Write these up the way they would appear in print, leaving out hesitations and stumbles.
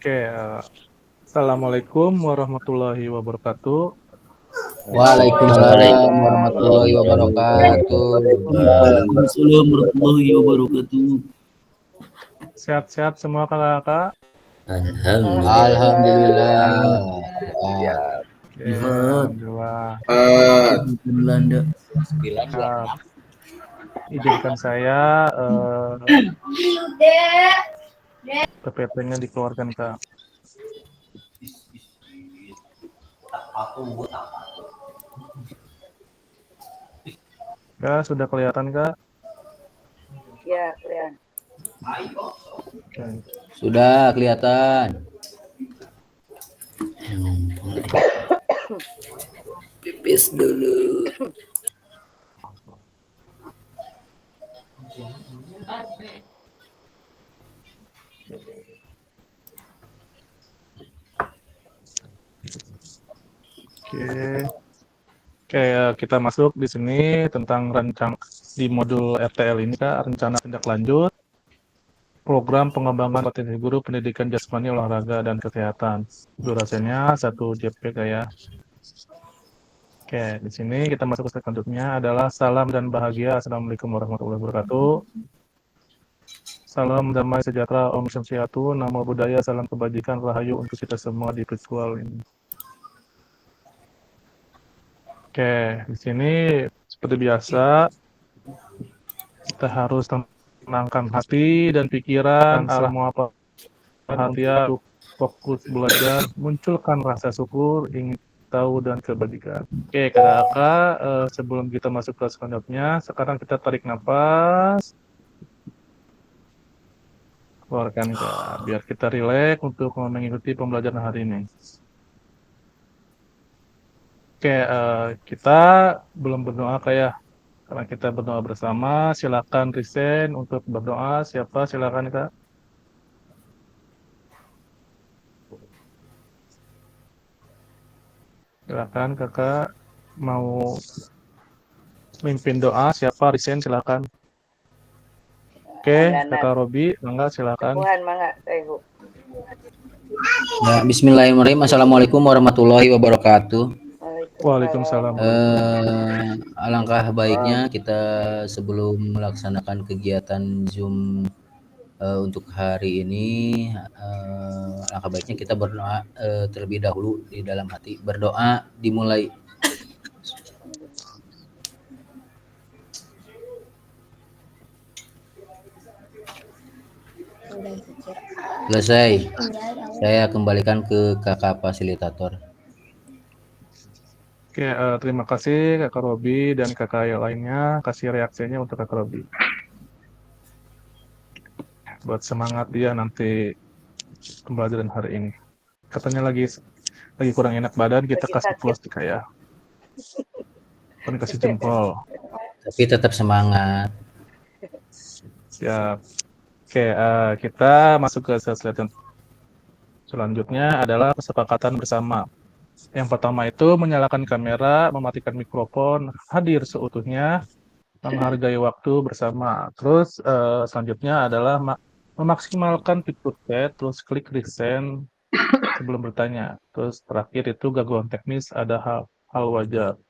Oke, Assalamualaikum warahmatullahi wabarakatuh. Waalaikumsalam warahmatullahi wabarakatuh. Waalaikumsalam warahmatullahi wabarakatuh. Sehat-sehat semua kakak-kakak? Alhamdulillah. Ya, Oke, Sehat. alhamdulillah. Belanda. Nah, izinkan saya PPT-nya dikeluarkan kak. Kak, sudah kelihatan kak? ya, kelihatan. Oke. Sudah kelihatan. Pipis dulu. Oke, kita masuk di sini tentang di modul RTL ini kak, rencana tindak lanjut program pengembangan potensi guru pendidikan jasmani olahraga dan kesehatan. Durasinya 1 JP kayak. Oke, di sini kita masuk ke selanjutnya adalah salam dan bahagia. Assalamualaikum warahmatullahi wabarakatuh. Salam damai sejahtera, Om Swastiastu, Namo Buddhaya, salam kebajikan, rahayu untuk kita semua di virtual ini. Oke, di sini seperti biasa kita harus tenangkan hati dan pikiran, semua perhatian untuk fokus belajar, munculkan rasa syukur, ingin tahu dan kebajikan. Oke, kakak-kakak, sebelum kita masuk ke selanjutnya, sekarang kita tarik nafas, keluarkan kak, biar kita rileks untuk mengikuti pembelajaran hari ini. Oke, kita belum berdoa kayak, karena kita berdoa bersama, silakan Risen untuk berdoa. Siapa? Silakan kak. Silakan kakak mau mimpin doa. Siapa? Risen silakan. Oke, kakak Robi, mangga silakan. Tuhan mangga, Ibu. Ya, bismillahirrahmanirrahim. Assalamualaikum warahmatullahi wabarakatuh. Waalaikumsalam. Alangkah baiknya kita sebelum melaksanakan kegiatan Zoom untuk hari ini, alangkah baiknya kita berdoa terlebih dahulu di dalam hati. Berdoa dimulai. Selesai. Saya kembalikan ke kakak fasilitator. Oke, terima kasih kakak Robi dan kakak yang lainnya. Kasih reaksinya untuk kakak Robi. Buat semangat dia nanti pembelajaran hari ini. Katanya lagi kurang enak badan, kita kasih plus kayak. Kan kasih jempol. Tapi tetap semangat. Siap. Oke, kita masuk ke slide selanjutnya adalah kesepakatan bersama. Yang pertama itu menyalakan kamera, mematikan mikrofon, hadir seutuhnya, menghargai waktu bersama. Terus selanjutnya adalah memaksimalkan fitur chat, terus klik resend sebelum bertanya. Terus terakhir itu gangguan teknis ada hal wajar.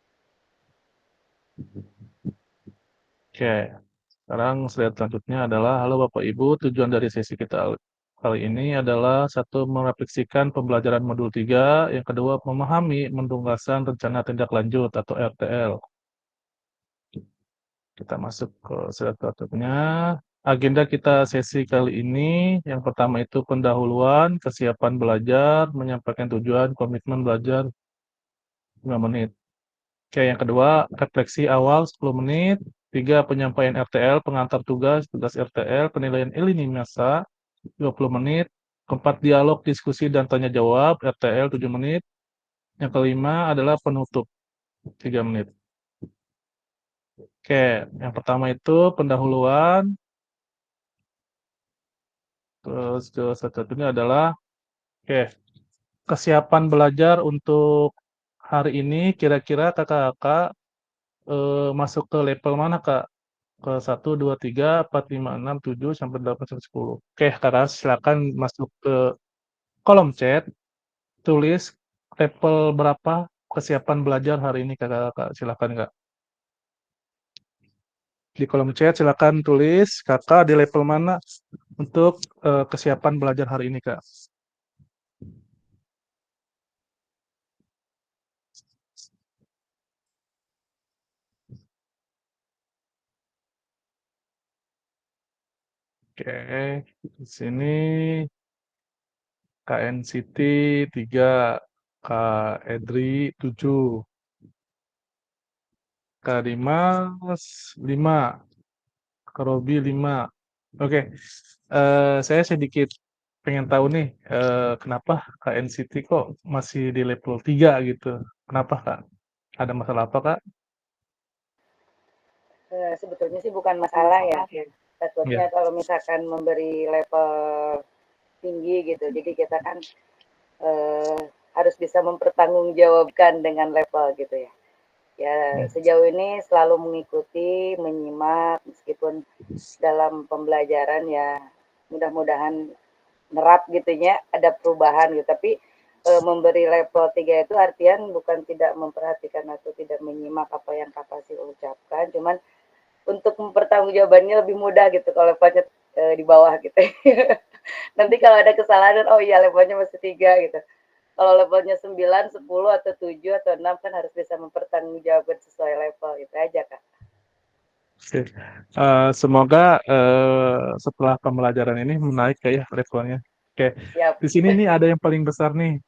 Oke, sekarang slide selanjutnya adalah halo Bapak Ibu, tujuan dari sesi kita kali ini adalah satu, merefleksikan pembelajaran modul 3, yang kedua memahami mendunggasan rencana tindak lanjut atau RTL. Kita masuk ke slide selanjutnya. Agenda kita sesi kali ini, yang pertama itu pendahuluan, kesiapan belajar, menyampaikan tujuan, komitmen belajar 5 menit. Oke, yang kedua, refleksi awal 10 menit. 3, penyampaian RTL, pengantar tugas RTL, penilaian ilini masa 20 menit. Keempat, dialog, diskusi, dan tanya jawab RTL 7 menit. Yang kelima adalah penutup 3 menit. Oke, yang pertama itu pendahuluan. Terus satunya adalah kesiapan belajar untuk hari ini. Kira-kira kakak-kakak masuk ke level mana kak? Ke 1, 2, 3, 4, 5, 6, 7, sampai 8, sampai 10. Oke, kakak silakan masuk ke kolom chat, tulis level berapa kesiapan belajar hari ini Kakak, silakan Kak. Di kolom chat silakan tulis Kakak di level mana untuk kesiapan belajar hari ini Kak. Oke, di sini Kak NCT 3, Kak Edri 7, Kak Dimas 5, Kak Robi 5. Oke, saya sedikit pengen tahu nih, kenapa Kak NCT kok masih di level 3 gitu? Kenapa Kak? Ada masalah apa Kak? Sebetulnya sih bukan masalah ya. Takutnya Ya, kalau misalkan memberi level tinggi gitu, jadi kita kan harus bisa mempertanggungjawabkan dengan level gitu ya. Ya sejauh ini selalu mengikuti, menyimak meskipun dalam pembelajaran ya mudah-mudahan nerap gitunya ada perubahan gitu. Tapi memberi level 3 itu artian bukan tidak memperhatikan atau tidak menyimak apa yang Kapasih ucapkan, cuman untuk mempertanggungjawabannya lebih mudah gitu kalau levelnya di bawah gitu. Nanti kalau ada kesalahan, oh iya levelnya masih 3 gitu. Kalau levelnya 9, 10 atau 7 atau 6 kan harus bisa mempertanggungjawabkan sesuai level itu aja Kak. oke. Semoga setelah pembelajaran ini menaik ya levelnya. Oke, Siap. di sini nih ada yang paling besar nih.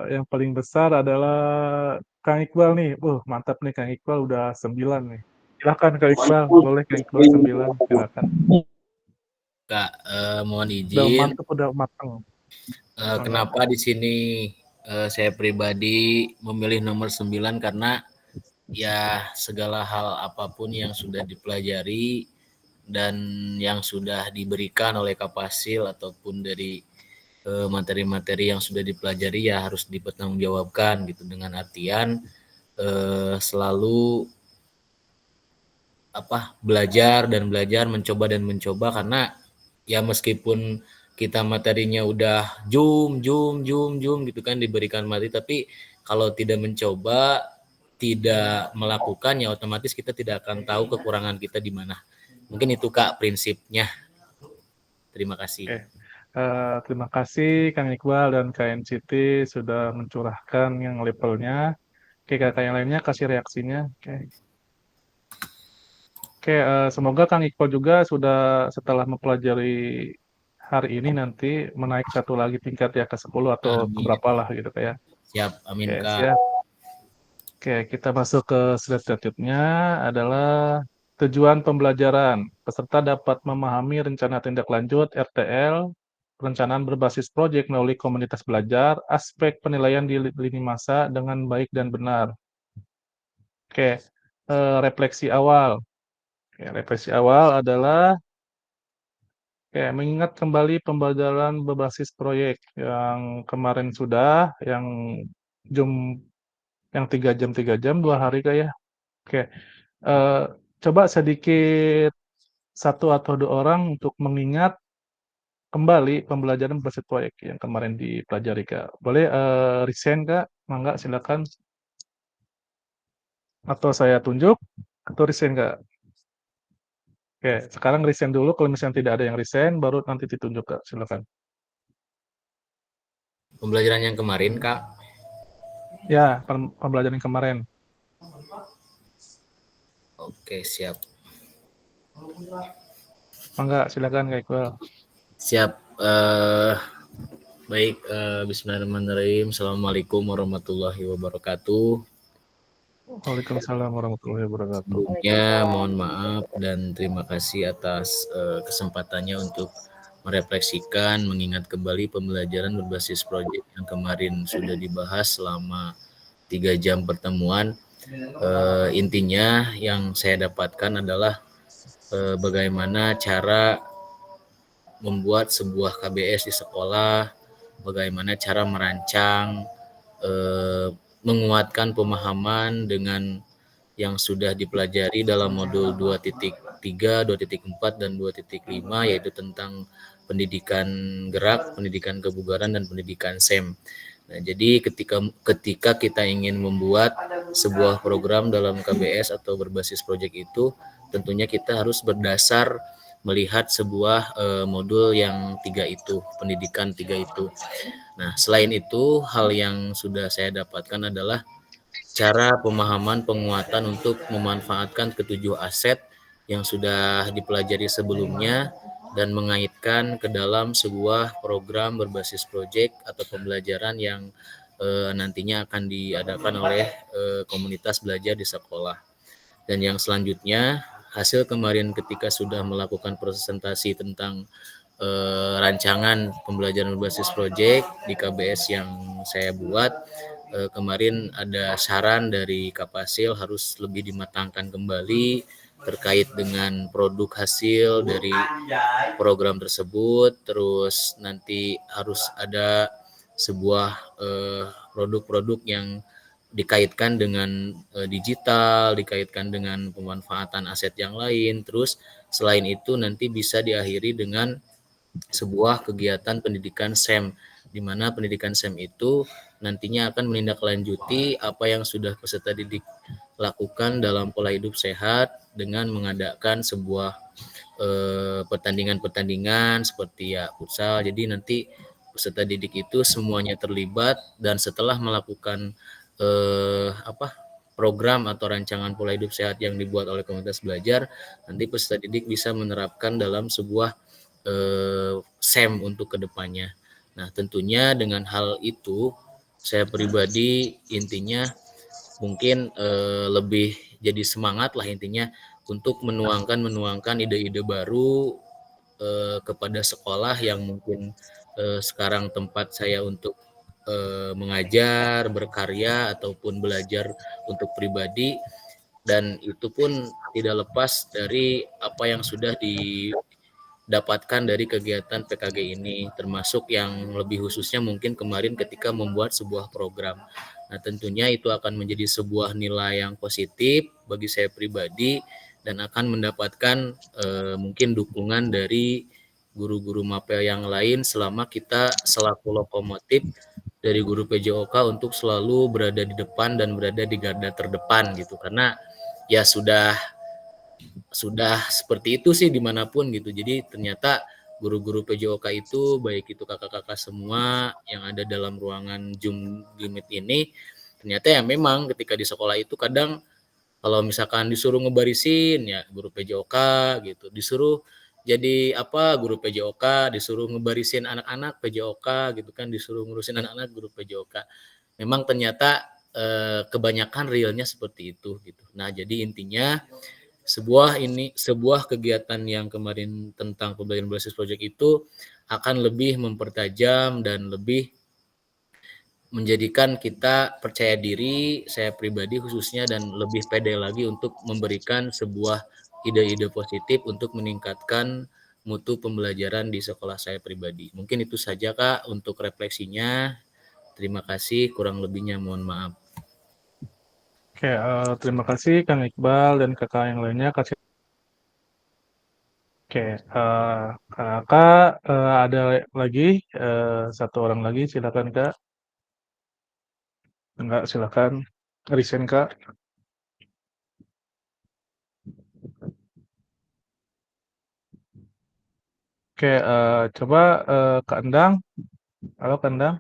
Yang paling besar adalah Kang Iqbal nih. Mantap nih Kang Iqbal udah 9 nih. Silakan Kang Iqbal, boleh Kang Iqbal 9, silakan. Kak, mohon Udah izin, mantep, udah mateng. Mangga. kenapa di sini saya pribadi memilih nomor 9 karena ya segala hal apapun yang sudah dipelajari dan yang sudah diberikan oleh Kapasil ataupun dari materi-materi yang sudah dipelajari ya harus dipertanggungjawabkan gitu, dengan artian selalu belajar dan belajar, mencoba dan mencoba, karena ya meskipun kita materinya udah jum gitu kan diberikan materi, tapi kalau tidak mencoba, tidak melakukan, ya otomatis kita tidak akan tahu kekurangan kita di mana. Mungkin itu Kak prinsipnya. Terima kasih. Oke. Terima kasih Kang Iqbal dan KNCT sudah mencurahkan yang levelnya. Oke, kakak yang lainnya kasih reaksinya. Oke, semoga Kang Iqbal juga sudah setelah mempelajari hari ini nanti menaik satu lagi tingkat ya ke 10 atau ke Amin. berapa lah gitu kayak. Siap, amin Oke, Kak. siap. Oke, kita masuk ke slide selanjutnya adalah tujuan pembelajaran. Peserta dapat memahami rencana tindak lanjut RTL, perencanaan berbasis proyek melalui komunitas belajar, aspek penilaian di lini masa dengan baik dan benar. Oke, refleksi awal. Oke, refleksi awal adalah mengingat kembali pembelajaran berbasis proyek yang kemarin sudah, jam yang 3 jam 2 hari Kak ya. Oke, eh, coba sedikit satu atau dua orang untuk mengingat kembali pembelajaran berbasis proyek yang kemarin dipelajari Kak. Boleh resign Kak? Mangga silakan. Atau saya tunjuk atau resign Kak? Oke, sekarang resign dulu. Kalau misalnya tidak ada yang resign, baru nanti ditunjuk Kak. Silakan. Pembelajaran yang kemarin Kak. Ya, pembelajaran yang kemarin. Oke, siap. Mangga silakan Kak Iqbal. Siap. Baik, bismillahirrahmanirrahim. Assalamualaikum warahmatullahi wabarakatuh. Waalaikumsalam warahmatullahi wabarakatuh. Sebelumnya mohon maaf dan terima kasih atas kesempatannya untuk merefleksikan, mengingat kembali pembelajaran berbasis proyek yang kemarin sudah dibahas selama 3 jam pertemuan. Intinya yang saya dapatkan adalah bagaimana cara membuat sebuah KBS di sekolah, bagaimana cara merancang, menguatkan pemahaman dengan yang sudah dipelajari dalam modul 2.3, 2.4, dan 2.5, yaitu tentang pendidikan gerak, pendidikan kebugaran, dan pendidikan SEM. Nah, jadi ketika kita ingin membuat sebuah program dalam KBS atau berbasis proyek itu, tentunya kita harus berdasar melihat sebuah modul yang 3 itu, pendidikan 3 itu. Nah, selain itu, hal yang sudah saya dapatkan adalah cara pemahaman penguatan untuk memanfaatkan ketujuh aset yang sudah dipelajari sebelumnya dan mengaitkan ke dalam sebuah program berbasis proyek atau pembelajaran yang nantinya akan diadakan oleh komunitas belajar di sekolah. Dan yang selanjutnya, hasil kemarin ketika sudah melakukan presentasi tentang rancangan pembelajaran berbasis proyek di KBS yang saya buat, kemarin ada saran dari Kapasil harus lebih dimatangkan kembali terkait dengan produk hasil dari program tersebut, terus nanti harus ada sebuah produk-produk yang dikaitkan dengan digital, dikaitkan dengan pemanfaatan aset yang lain, terus selain itu nanti bisa diakhiri dengan sebuah kegiatan pendidikan SEM, di mana pendidikan SEM itu nantinya akan menindaklanjuti apa yang sudah peserta didik lakukan dalam pola hidup sehat dengan mengadakan sebuah pertandingan-pertandingan seperti ya futsal. Jadi nanti peserta didik itu semuanya terlibat, dan setelah melakukan program atau rancangan pola hidup sehat yang dibuat oleh komunitas belajar, nanti peserta didik bisa menerapkan dalam sebuah SEM untuk kedepannya. Nah, tentunya dengan hal itu, saya pribadi intinya mungkin lebih jadi semangat lah intinya untuk menuangkan ide-ide baru kepada sekolah yang mungkin sekarang tempat saya untuk mengajar, berkarya, ataupun belajar untuk pribadi, dan itu pun tidak lepas dari apa yang sudah didapatkan dari kegiatan PKG ini, termasuk yang lebih khususnya mungkin kemarin ketika membuat sebuah program. Nah, tentunya itu akan menjadi sebuah nilai yang positif bagi saya pribadi dan akan mendapatkan mungkin dukungan dari guru-guru mapel yang lain selama kita selaku lokomotif dari guru PJOK untuk selalu berada di depan dan berada di garda terdepan gitu, karena ya sudah seperti itu sih dimanapun gitu. Jadi ternyata guru-guru PJOK itu, baik itu kakak-kakak semua yang ada dalam ruangan Zoom Meet ini, ternyata ya memang ketika di sekolah itu kadang kalau misalkan disuruh ngebarisin ya guru PJOK gitu, disuruh jadi apa guru PJOK, disuruh ngebarisin anak-anak PJOK gitu kan, disuruh ngurusin anak-anak guru PJOK. Memang ternyata kebanyakan realnya seperti itu gitu. Nah, jadi intinya sebuah kegiatan yang kemarin tentang pembelajaran berbasis proyek itu akan lebih mempertajam dan lebih menjadikan kita percaya diri, saya pribadi khususnya, dan lebih pede lagi untuk memberikan sebuah ide-ide positif untuk meningkatkan mutu pembelajaran di sekolah saya pribadi. Mungkin itu saja Kak untuk refleksinya. Terima kasih, kurang lebihnya mohon maaf. Oke, terima kasih Kang Iqbal dan kakak yang lainnya. Oke, kakak ada lagi satu orang lagi, silakan Kak. Enggak, silakan. Resign Kak. Oke, coba Kak Endang. Halo Kak Endang.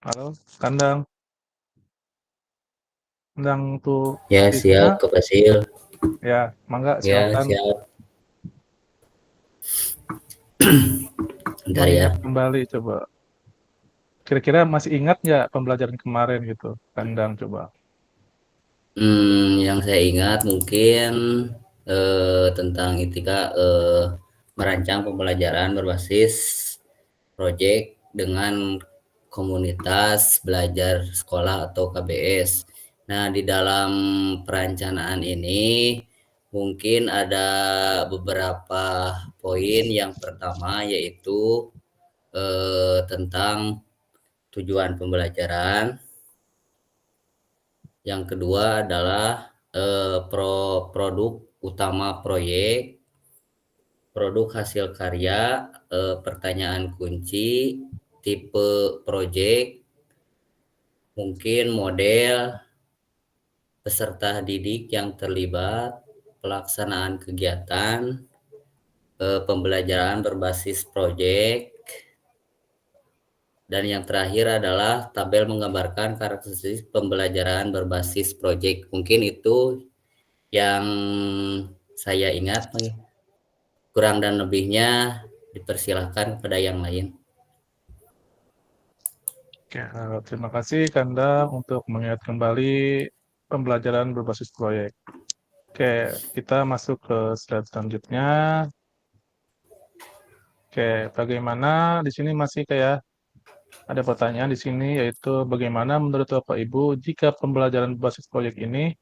Halo Kak Endang. Endang tuh Ya, bisa? siap, Kak Fasil. Ya, mangga Ya, silakan siap. Bentar ya. mengingat kembali coba. Kira-kira masih ingat nggak pembelajaran kemarin gitu, Kak Endang coba. Yang saya ingat mungkin tentang etika merancang pembelajaran berbasis proyek dengan komunitas belajar sekolah atau KBS. Nah, di dalam perencanaan ini mungkin ada beberapa poin. Yang pertama yaitu tentang tujuan pembelajaran. Yang kedua adalah produk utama proyek, produk hasil karya, pertanyaan kunci, tipe proyek, mungkin model, peserta didik yang terlibat, pelaksanaan kegiatan, pembelajaran berbasis proyek, dan yang terakhir adalah tabel menggambarkan karakteristik pembelajaran berbasis proyek. Mungkin itu yang saya ingat. Kurang dan lebihnya dipersilahkan kepada yang lain. Oke, terima kasih Kanda untuk mengingat kembali pembelajaran berbasis proyek. Oke, kita masuk ke slide selanjutnya. Oke, bagaimana di sini masih kayak ada pertanyaan di sini, yaitu bagaimana menurut Bapak Ibu jika pembelajaran berbasis proyek ini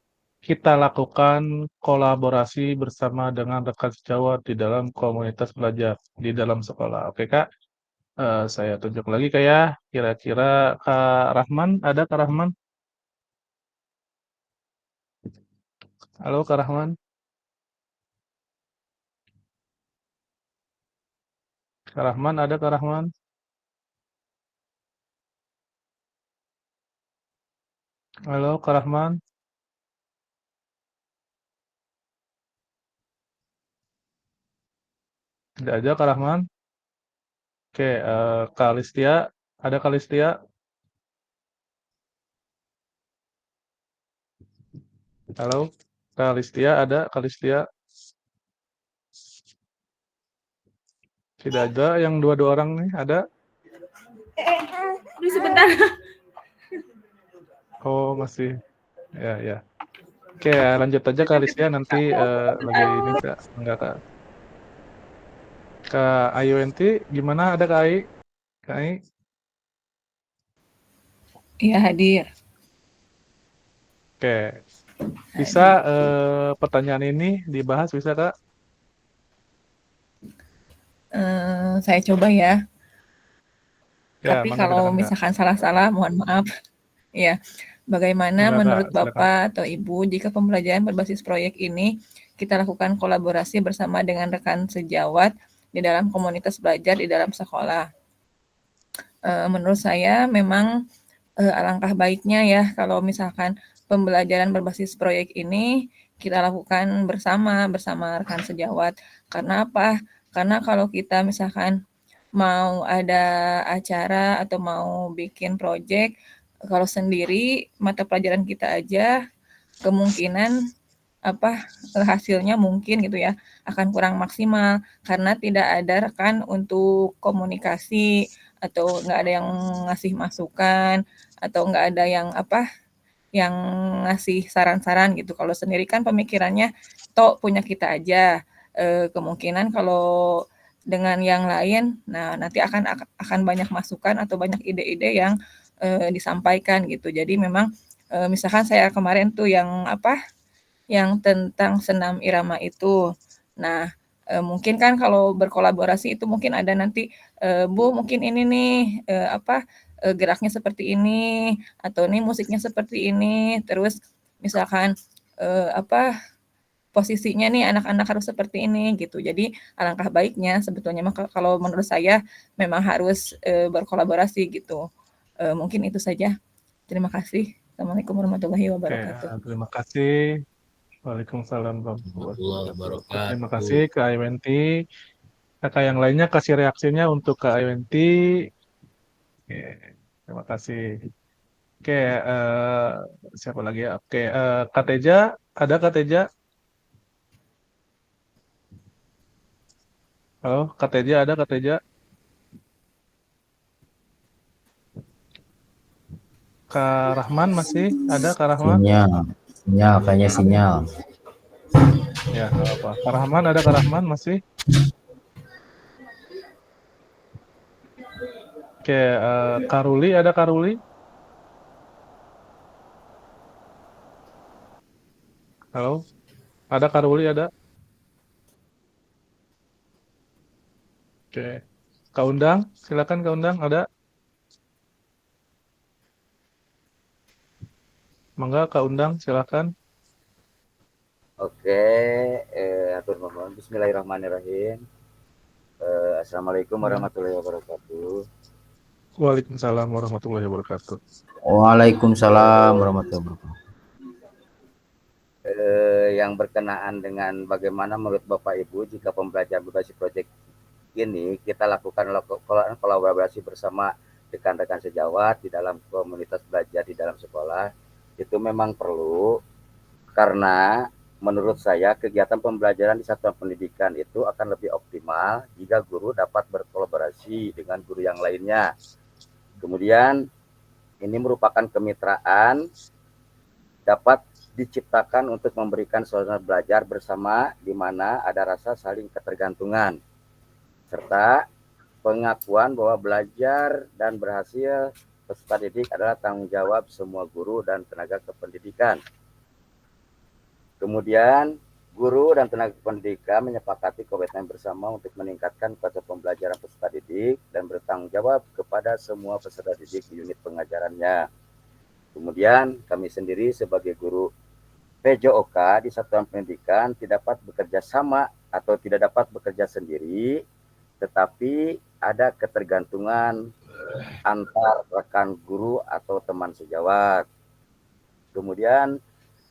kita lakukan kolaborasi bersama dengan rekan sejawat di dalam komunitas belajar di dalam sekolah. Oke Kak, saya tunjuk lagi Kak ya. Kira-kira Kak Rahman, ada Kak Rahman? Halo Kak Rahman? Kak Rahman, ada Kak Rahman? Halo Kak Rahman? Tidak ada Kak Rahman? Oke, Kak Listia, ada Kak Listia? Halo, Kak Listia, ada Kak Listia? Tidak ada, yang dua-dua orang nih, ada? Dulu sebentar. Oh, masih. Ya, ya. Oke, lanjut aja Kak Listia, nanti lagi ini Kak, enggak Kak. Kak Ayuenti, gimana, ada Kak Ai? Kak Ai? Iya, hadir. Oke, bisa pertanyaan ini dibahas, bisa Kak? Saya coba ya. Ya, Tapi mangga kalau silakan Kak. misalkan salah-salah, mohon maaf. Ya, bagaimana Enggak Kak, menurut silakan. Bapak atau Ibu jika pembelajaran berbasis proyek ini kita lakukan kolaborasi bersama dengan rekan sejawat di dalam komunitas belajar di dalam sekolah? Menurut saya memang alangkah baiknya ya kalau misalkan pembelajaran berbasis proyek ini kita lakukan bersama rekan sejawat. Karena apa? Karena kalau kita misalkan mau ada acara atau mau bikin proyek, kalau sendiri mata pelajaran kita aja kemungkinan hasilnya mungkin gitu ya akan kurang maksimal karena tidak ada rekan untuk komunikasi atau nggak ada yang ngasih masukan atau nggak ada yang ngasih saran-saran gitu. Kalau sendiri kan pemikirannya toh punya kita aja. Kemungkinan kalau dengan yang lain, nah nanti akan banyak masukan atau banyak ide-ide yang disampaikan gitu. Jadi memang misalkan saya kemarin tuh yang tentang senam irama itu. Nah, mungkin kan kalau berkolaborasi itu mungkin ada nanti, "Bu, mungkin ini nih, geraknya seperti ini," atau "nih musiknya seperti ini," terus misalkan, posisinya nih anak-anak harus seperti ini gitu. Jadi alangkah baiknya sebetulnya mah kalau menurut saya memang harus, berkolaborasi gitu. Mungkin itu saja. Terima kasih. Assalamualaikum warahmatullahi Oke, wabarakatuh. terima kasih. Waalaikumsalam warahmatullahi Warahmatullahi wabarakatuh. Oke, terima wabarakatuh. kasih Kak Ayuenti. Kakak yang lainnya kasih reaksinya untuk Kak Ayuenti. Oke, terima kasih. Oke, siapa lagi ya? Oke, Kak Teja, ada Kak Teja? Halo, Kak Teja, ada Kak Teja? Kak Rahman masih? Ada Kak Rahman? Sinyal, kayaknya sinyal. Ya, nggak apa-apa. Kak Rahman, ada Kak Rahman masih? Oke, Kak Ruli, ada Kak Ruli? Halo, ada Kak Ruli, ada? Oke, Kak Undang, silakan Kak Undang, ada? Mangga Kak Undang, silakan. Oke, atur nuhun. Bismillahirrahmanirrahim. Assalamualaikum warahmatullahi wabarakatuh. Waalaikumsalam warahmatullahi wabarakatuh. Waalaikumsalam warahmatullahi wabarakatuh. Yang berkenaan dengan bagaimana menurut Bapak Ibu jika pembelajaran berbasis proyek ini kita lakukan kolaborasi bersama rekan-rekan sejawat di dalam komunitas belajar di dalam sekolah, itu memang perlu, karena menurut saya kegiatan pembelajaran di satuan pendidikan itu akan lebih optimal jika guru dapat berkolaborasi dengan guru yang lainnya. Kemudian ini merupakan kemitraan dapat diciptakan untuk memberikan suasana belajar bersama di mana ada rasa saling ketergantungan serta pengakuan bahwa belajar dan berhasil peserta didik adalah tanggung jawab semua guru dan tenaga kependidikan. Kemudian guru dan tenaga pendidikan menyepakati komitmen bersama untuk meningkatkan kualitas pembelajaran peserta didik dan bertanggung jawab kepada semua peserta didik di unit pengajarannya. Kemudian kami sendiri sebagai guru PJOK di satuan pendidikan tidak dapat bekerja sama atau tidak dapat bekerja sendiri, tetapi ada ketergantungan antar rekan guru atau teman sejawat. Kemudian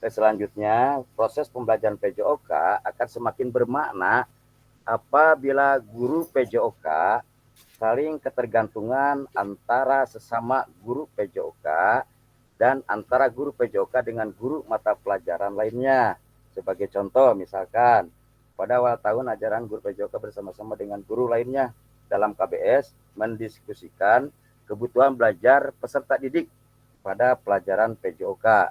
selanjutnya proses pembelajaran PJOK akan semakin bermakna apabila guru PJOK saling ketergantungan antara sesama guru PJOK dan antara guru PJOK dengan guru mata pelajaran lainnya. Sebagai contoh, misalkan pada awal tahun ajaran guru PJOK bersama-sama dengan guru lainnya dalam KBS mendiskusikan kebutuhan belajar peserta didik pada pelajaran PJOK.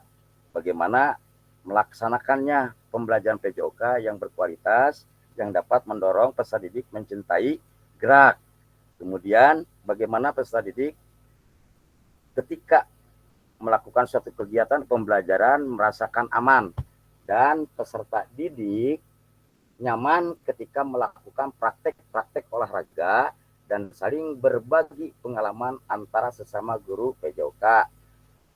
Bagaimana melaksanakannya pembelajaran PJOK yang berkualitas, yang dapat mendorong peserta didik mencintai gerak. Kemudian bagaimana peserta didik ketika melakukan suatu kegiatan pembelajaran merasakan aman dan peserta didik nyaman ketika melakukan praktek-praktek olahraga dan saling berbagi pengalaman antara sesama guru PJOK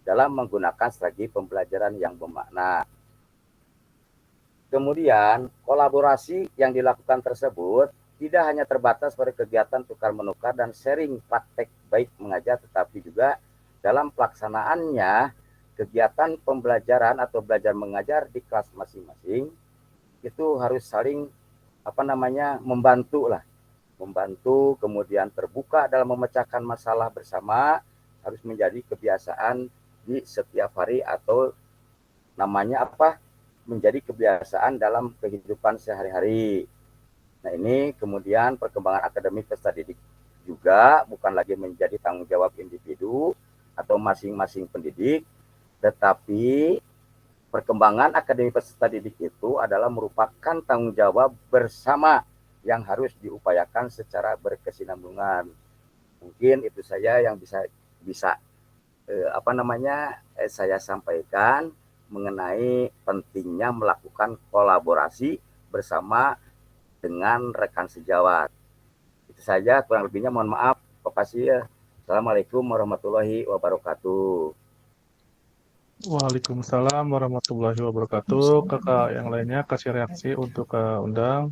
dalam menggunakan strategi pembelajaran yang bermakna. Kemudian kolaborasi yang dilakukan tersebut tidak hanya terbatas pada kegiatan tukar-menukar dan sharing praktek baik mengajar, tetapi juga dalam pelaksanaannya kegiatan pembelajaran atau belajar mengajar di kelas masing-masing itu harus saling membantu, kemudian terbuka dalam memecahkan masalah bersama harus menjadi kebiasaan di setiap hari atau menjadi kebiasaan dalam kehidupan sehari-hari. Nah, ini kemudian perkembangan akademik peserta didik juga bukan lagi menjadi tanggung jawab individu atau masing-masing pendidik, tetapi perkembangan akademik peserta didik itu adalah merupakan tanggung jawab bersama yang harus diupayakan secara berkesinambungan. Mungkin itu saja yang bisa saya sampaikan mengenai pentingnya melakukan kolaborasi bersama dengan rekan sejawat. Itu saja, kurang lebihnya mohon maaf. Terima kasih ya. Assalamualaikum warahmatullahi wabarakatuh. Waalaikumsalam warahmatullahi wabarakatuh. Kakak yang lainnya kasih reaksi untuk undang.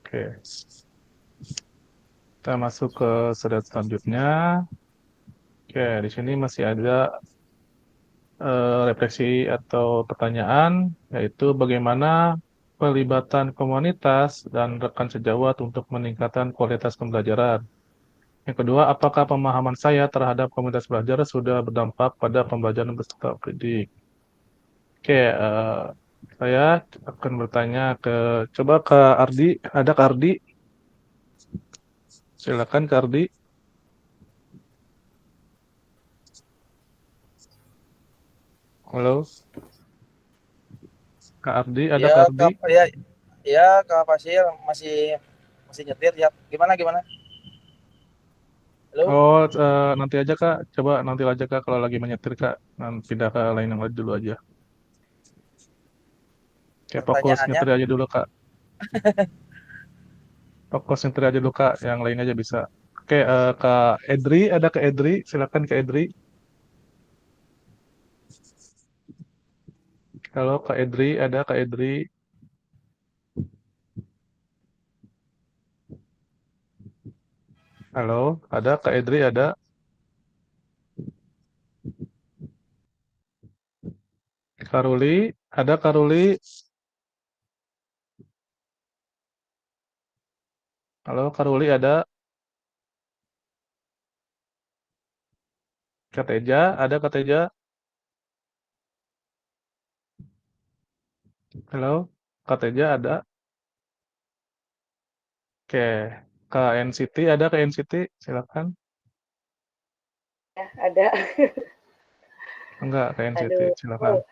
Oke. Kita masuk ke slide selanjutnya. Oke, di sini masih ada refleksi atau pertanyaan, yaitu bagaimana pelibatan komunitas dan rekan sejawat untuk meningkatkan kualitas pembelajaran. Yang kedua, apakah pemahaman saya terhadap komunitas belajar sudah berdampak pada pembelajaran peserta didik? Oke, saya akan bertanya coba ke Ardi. Ada ke Ardi? Silakan ke Ardi. Halo, Kak Ardi, ada Kak Ardi? Ya, Kak Fasil masih nyetir ya. Gimana? Halo? Oh, nanti aja Kak. Coba nanti aja Kak kalau lagi menyetir Kak. Nanti pindah ke lain yang lain dulu aja. Oke, fokus nyetir aja dulu Kak. Fokus nyetir aja dulu Kak. Yang lain aja bisa. Oke, Kak Edri, ada Kak Edri. Silakan Kak Edri. Halo Kak Edri, ada Kak Edri. Halo, ada Kak Edri, ada? Karuli, ada Karuli? Halo, Karuli ada? Kateja, ada Kateja? Halo, Kateja ada? Oke, Kak NCT ada Kak NCT? Silakan. Ya, ada. Enggak, Kak NCT, Aduh, silakan.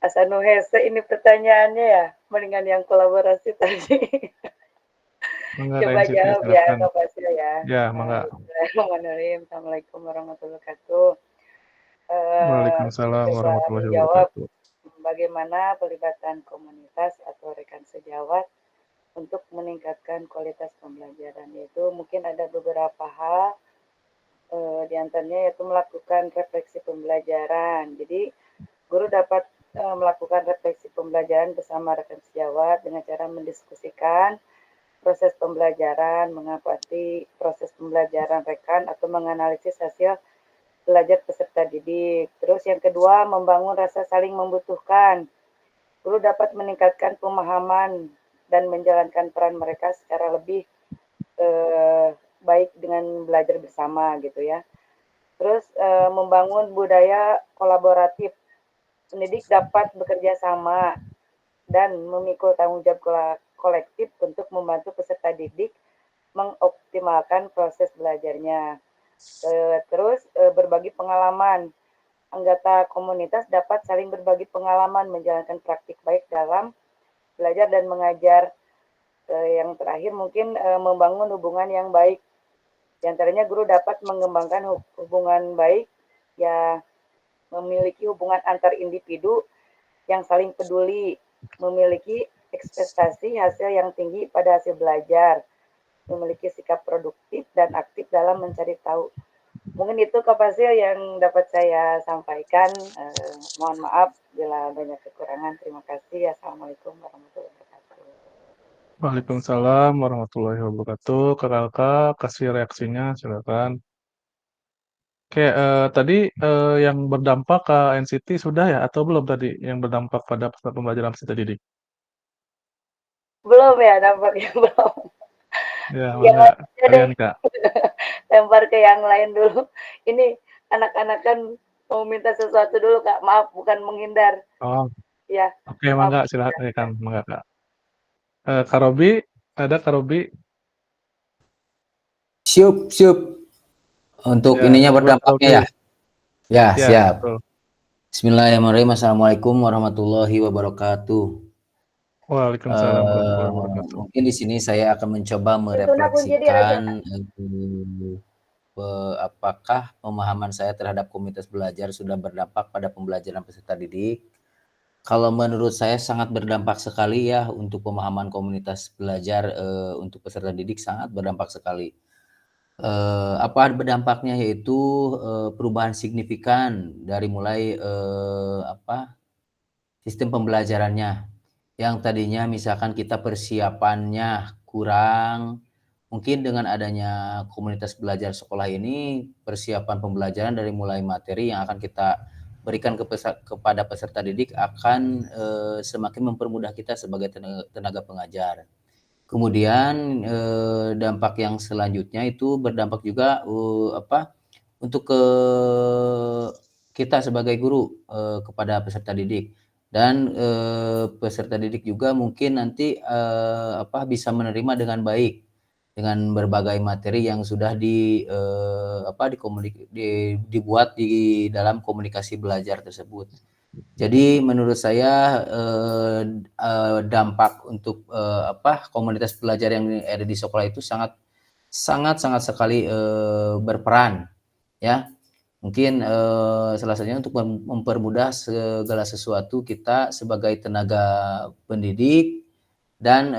Asanu hese ini pertanyaannya ya, mendingan yang kolaborasi tadi. Enggak, Kak Coba NCT, jawab ya, silakan. Kak Fasil ya. Ya, enggak. Bismillahirrahmanirrahim. Assalamualaikum warahmatullahi wabarakatuh. Waalaikumsalam Coba warahmatullahi menjawab wabarakatuh. bagaimana pelibatan komunitas atau rekan sejawat untuk meningkatkan kualitas pembelajaran. Yaitu mungkin ada beberapa hal, di antaranya yaitu melakukan refleksi pembelajaran. Jadi guru dapat melakukan refleksi pembelajaran bersama rekan sejawat dengan cara mendiskusikan proses pembelajaran, mengamati proses pembelajaran rekan atau menganalisis hasil belajar peserta didik. Terus yang kedua, membangun rasa saling membutuhkan. Guru dapat meningkatkan pemahaman dan menjalankan peran mereka secara lebih baik dengan belajar bersama gitu ya. Terus membangun budaya kolaboratif. Pendidik dapat bekerja sama dan memikul tanggung jawab kolektif untuk membantu peserta didik mengoptimalkan proses belajarnya. Terus berbagi pengalaman. Anggota komunitas dapat saling berbagi pengalaman menjalankan praktik baik dalam belajar dan mengajar. Yang terakhir mungkin membangun hubungan yang baik. Di antaranya guru dapat mengembangkan hubungan baik, ya memiliki hubungan antar individu yang saling peduli, memiliki ekspektasi hasil yang tinggi pada hasil belajar, memiliki sikap produktif dan aktif dalam mencari tahu. Mungkin itu Kak Fasil yang dapat saya sampaikan. Mohon maaf bila banyak kekurangan. Terima kasih. Assalamualaikum warahmatullahi wabarakatuh. Waalaikumsalam warahmatullahi wabarakatuh. Kakak kasih reaksinya, silakan. Oke, tadi yang berdampak ke NCT sudah ya atau belum tadi yang berdampak pada peserta pembelajaran peserta didik? Belum ya, nampaknya belum. Ya, Yang mangga aja deh, kalian Kak. lempar ke yang lain dulu. Ini anak-anak kan mau minta sesuatu dulu Kak. Maaf, bukan menghindar. Oh, Ya, oke maaf. mangga silakan mangga Kak. Kak Robi, ada Kak Robi? Siap, siap. Untuk Ya, ininya coba Kak berdampaknya Robi. ya. Ya, Ya, siap. betul. Bismillahirrahmanirrahim. Assalamualaikum warahmatullahi wabarakatuh. Waalaikumsalam warahmatullahi wabarakatuh. Mungkin di sini saya akan mencoba Tuna kunci dia aja. merefleksikan apakah pemahaman saya terhadap komunitas belajar sudah berdampak pada pembelajaran peserta didik. Kalau menurut saya sangat berdampak sekali ya untuk pemahaman komunitas belajar untuk peserta didik sangat berdampak sekali. Apa berdampaknya yaitu perubahan signifikan dari mulai sistem pembelajarannya yang tadinya misalkan kita persiapannya kurang, mungkin dengan adanya komunitas belajar sekolah ini persiapan pembelajaran dari mulai materi yang akan kita berikan kepada peserta didik akan semakin mempermudah kita sebagai tenaga pengajar. Kemudian dampak yang selanjutnya itu berdampak juga untuk kita sebagai guru kepada peserta didik dan peserta didik juga mungkin nanti bisa menerima dengan baik dengan berbagai materi yang sudah dibuat di dalam komunikasi belajar tersebut. Jadi menurut saya dampak untuk komunitas belajar yang ada di sekolah itu sangat sekali berperan ya. Mungkin salah satunya untuk mempermudah segala sesuatu kita sebagai tenaga pendidik dan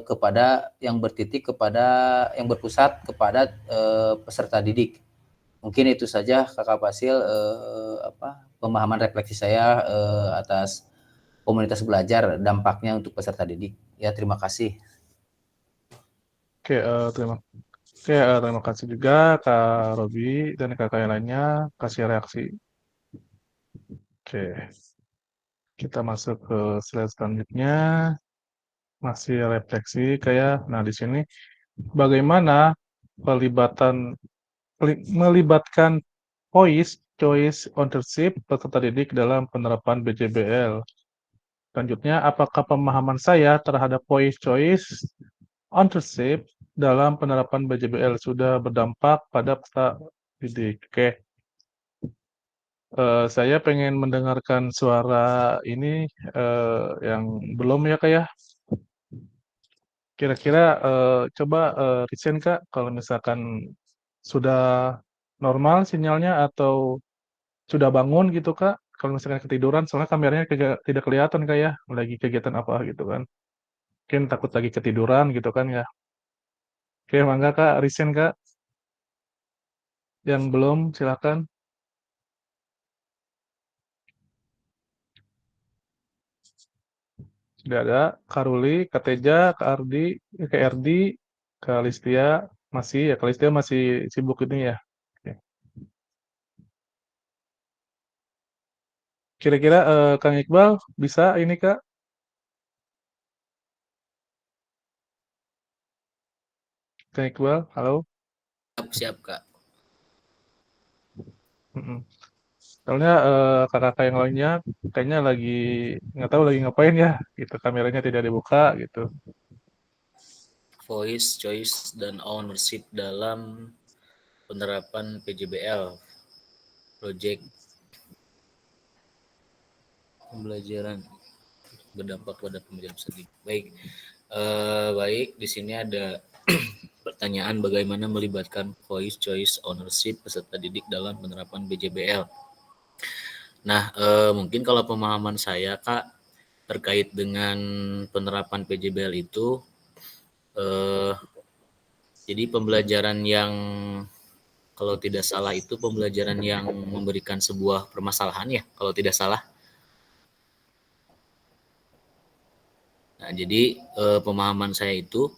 kepada yang berpusat kepada peserta didik. Mungkin itu saja Kakak Fasil pemahaman refleksi saya atas komunitas belajar dampaknya untuk peserta didik. Ya, terima kasih. Oke, Oke, terima kasih juga Kak Robi dan kakak yang lainnya kasih reaksi. Oke, kita masuk ke slide selanjutnya. Masih refleksi kayak, nah di sini bagaimana melibatkan voice choice ownership peserta didik dalam penerapan BJBL. Selanjutnya, apakah pemahaman saya terhadap voice choice ownership dalam penerapan BJBL sudah berdampak pada peserta didik? Oke, saya pengen mendengarkan suara ini yang belum ya Kak ya. Kira-kira coba resign Kak kalau misalkan sudah normal sinyalnya atau sudah bangun gitu Kak. Kalau misalkan ketiduran soalnya kameranya tidak kelihatan Kak ya, lagi kegiatan apa gitu kan. Mungkin takut lagi ketiduran gitu kan ya. Oke, mangga Kak, resign Kak. Yang belum silakan. Sudah ada Kak Ruli, Kak Teja, Kak Ardi, Kak Erdi, Kak Listia masih ya, Kak Listia masih sibuk ini ya. Oke. Kira-kira Kang Iqbal bisa ini Kak? Kang Iqbal, halo. Siap Kak. Mm-mm. Soalnya kakak-kakak yang lainnya kayaknya lagi nggak tahu lagi ngapain ya, gitu. Kameranya tidak dibuka gitu. Voice choice dan ownership dalam penerapan PJBL project pembelajaran berdampak pada pembelajaran peserta didik. Baik, baik. Di sini ada pertanyaan bagaimana melibatkan voice choice ownership peserta didik dalam penerapan BJBL. Nah, mungkin kalau pemahaman saya Kak terkait dengan penerapan PJBL itu, jadi pembelajaran yang kalau tidak salah itu pembelajaran yang memberikan sebuah permasalahan ya, kalau tidak salah. Nah, jadi pemahaman saya itu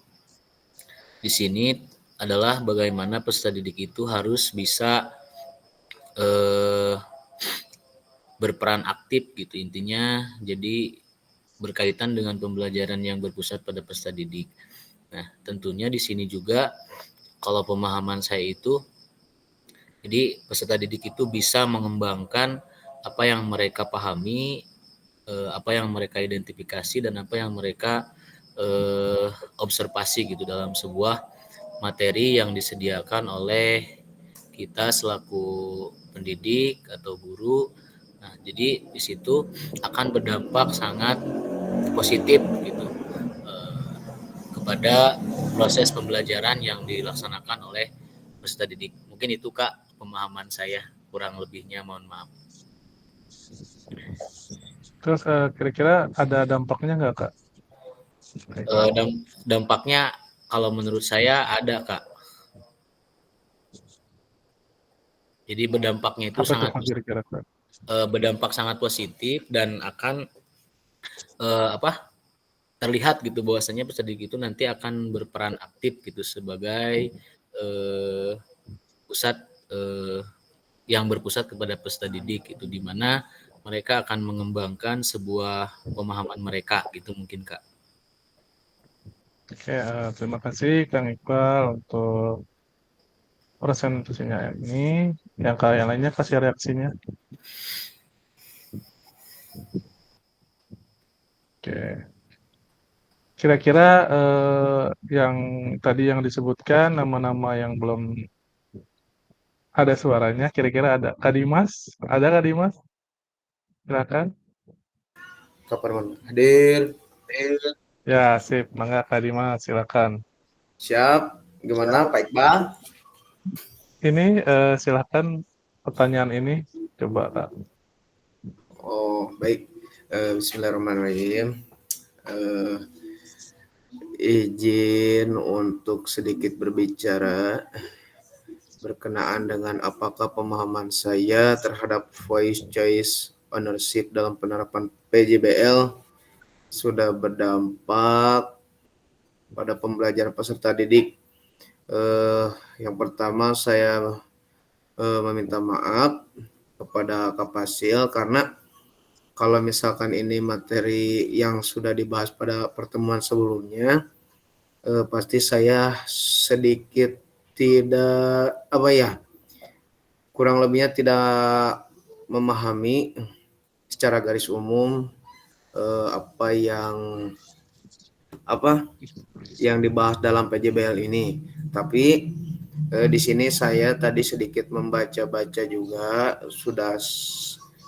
di sini adalah bagaimana peserta didik itu harus bisa berperan aktif gitu intinya. Jadi berkaitan dengan pembelajaran yang berpusat pada peserta didik. Nah, tentunya di sini juga kalau pemahaman saya itu, jadi peserta didik itu bisa mengembangkan apa yang mereka pahami, apa yang mereka identifikasi dan apa yang mereka observasi gitu dalam sebuah materi yang disediakan oleh kita selaku pendidik atau guru. Nah, jadi di situ akan berdampak sangat positif gitu kepada proses pembelajaran yang dilaksanakan oleh peserta didik. Mungkin itu Kak pemahaman saya, kurang lebihnya mohon maaf. Terus kira-kira ada dampaknya nggak Kak? Dampaknya kalau menurut saya ada Kak. Jadi berdampaknya itu berdampak sangat positif dan akan terlihat gitu bahwasanya peserta didik itu nanti akan berperan aktif gitu sebagai pusat yang berpusat kepada peserta didik itu, di mana mereka akan mengembangkan sebuah pemahaman mereka gitu mungkin Kak. Oke, terima kasih Kang Iqbal untuk presentasinya ini. Yang yang lainnya kasih reaksinya. Oke. Kira-kira yang tadi yang disebutkan nama-nama yang belum ada suaranya, kira-kira ada Kak Dimas? Ada Kak Dimas? Silakan. Kapan hadir? Ya, sip. Mangga Kak Dimas, silakan. Siap. Gimana Pak Iqbal? Ini silakan pertanyaan ini coba Kak. Oh, baik. Bismillahirrahmanirrahim. Izin untuk sedikit berbicara berkenaan dengan apakah pemahaman saya terhadap voice choice ownership dalam penerapan PJBL sudah berdampak pada pembelajaran peserta didik. Yang pertama saya meminta maaf kepada Kak Fasil karena kalau misalkan ini materi yang sudah dibahas pada pertemuan sebelumnya, pasti saya sedikit tidak kurang lebihnya tidak memahami secara garis umum apa yang dibahas dalam PJBL ini. Tapi di sini saya tadi sedikit membaca-baca juga, sudah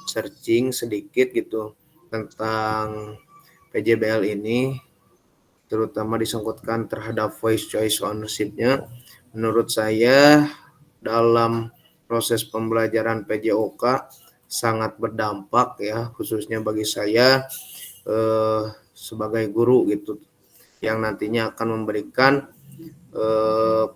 searching sedikit gitu tentang PJBL ini, terutama disangkutkan terhadap voice choice ownership-nya. Menurut saya dalam proses pembelajaran PJOK sangat berdampak ya, khususnya bagi saya sebagai guru gitu, yang nantinya akan memberikan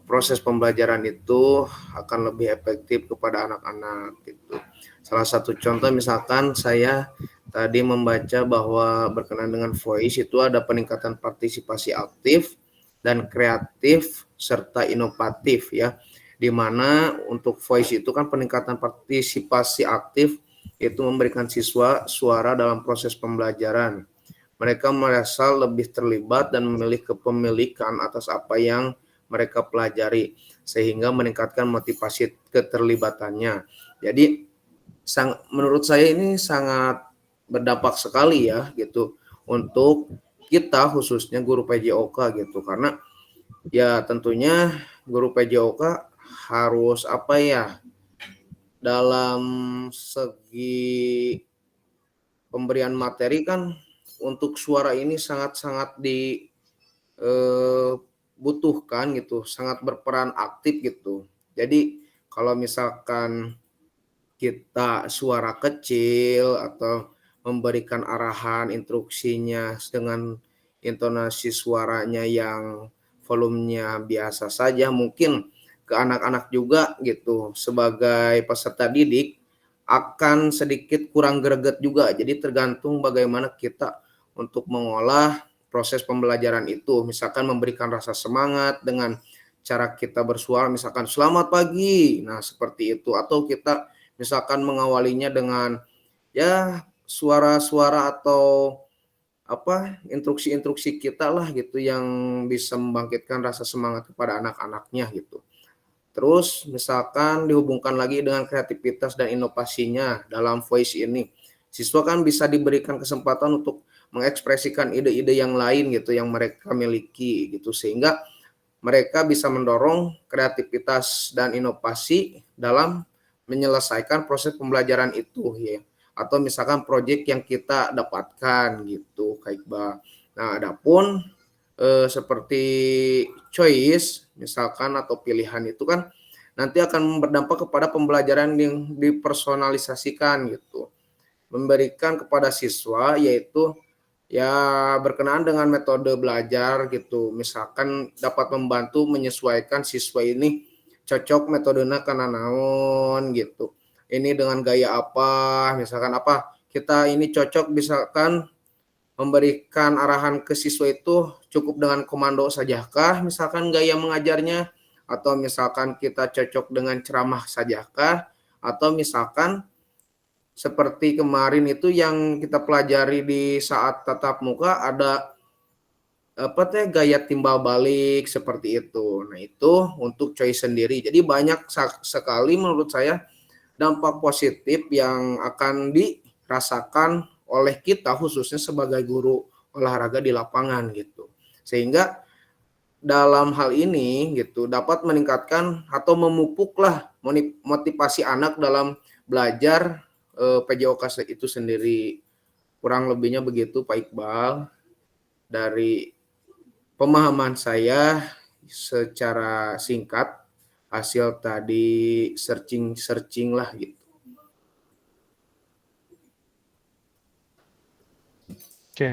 proses pembelajaran itu akan lebih efektif kepada anak-anak gitu. Salah satu contoh misalkan saya tadi membaca bahwa berkenaan dengan voice itu ada peningkatan partisipasi aktif dan kreatif serta inovatif ya. Di mana untuk voice itu kan peningkatan partisipasi aktif itu memberikan siswa suara dalam proses pembelajaran. Mereka merasa lebih terlibat dan memilih kepemilikan atas apa yang mereka pelajari, sehingga meningkatkan motivasi keterlibatannya. Jadi menurut saya ini sangat berdampak sekali ya gitu untuk kita khususnya guru PJOK gitu, karena ya tentunya guru PJOK harus dalam segi pemberian materi kan untuk suara ini sangat-sangat dibutuhkan gitu, sangat berperan aktif gitu. Jadi kalau misalkan kita suara kecil atau memberikan arahan instruksinya dengan intonasi suaranya yang volumenya biasa saja, mungkin ke anak-anak juga gitu sebagai peserta didik akan sedikit kurang greget juga. Jadi tergantung bagaimana kita untuk mengolah proses pembelajaran itu. Misalkan memberikan rasa semangat dengan cara kita bersuara, misalkan selamat pagi, nah seperti itu. Atau kita misalkan mengawalinya dengan ya suara-suara atau instruksi-instruksi kita lah gitu yang bisa membangkitkan rasa semangat kepada anak-anaknya gitu. Terus misalkan dihubungkan lagi dengan kreativitas dan inovasinya dalam voice ini. Siswa kan bisa diberikan kesempatan untuk mengekspresikan ide-ide yang lain gitu yang mereka miliki gitu, sehingga mereka bisa mendorong kreativitas dan inovasi dalam menyelesaikan proses pembelajaran itu ya. Atau misalkan proyek yang kita dapatkan gitu, Kak Iqbal. Nah, adapun seperti choice misalkan atau pilihan itu kan nanti akan berdampak kepada pembelajaran yang dipersonalisasikan gitu, memberikan kepada siswa yaitu ya berkenaan dengan metode belajar gitu, misalkan dapat membantu menyesuaikan siswa ini cocok metodenya karena naon gitu, ini dengan gaya apa, misalkan kita ini cocok misalkan memberikan arahan ke siswa itu cukup dengan komando sajakah misalkan gaya mengajarnya, atau misalkan kita cocok dengan ceramah sajakah, atau misalkan seperti kemarin itu yang kita pelajari di saat tatap muka ada gaya timbal balik seperti itu. Nah, itu untuk choice sendiri. Jadi banyak sekali menurut saya dampak positif yang akan dirasakan oleh kita khususnya sebagai guru olahraga di lapangan gitu. Sehingga dalam hal ini gitu dapat meningkatkan atau memupuklah motivasi anak dalam belajar PJOK itu sendiri. Kurang lebihnya begitu Pak Iqbal dari pemahaman saya secara singkat hasil tadi searching lah gitu. Oke,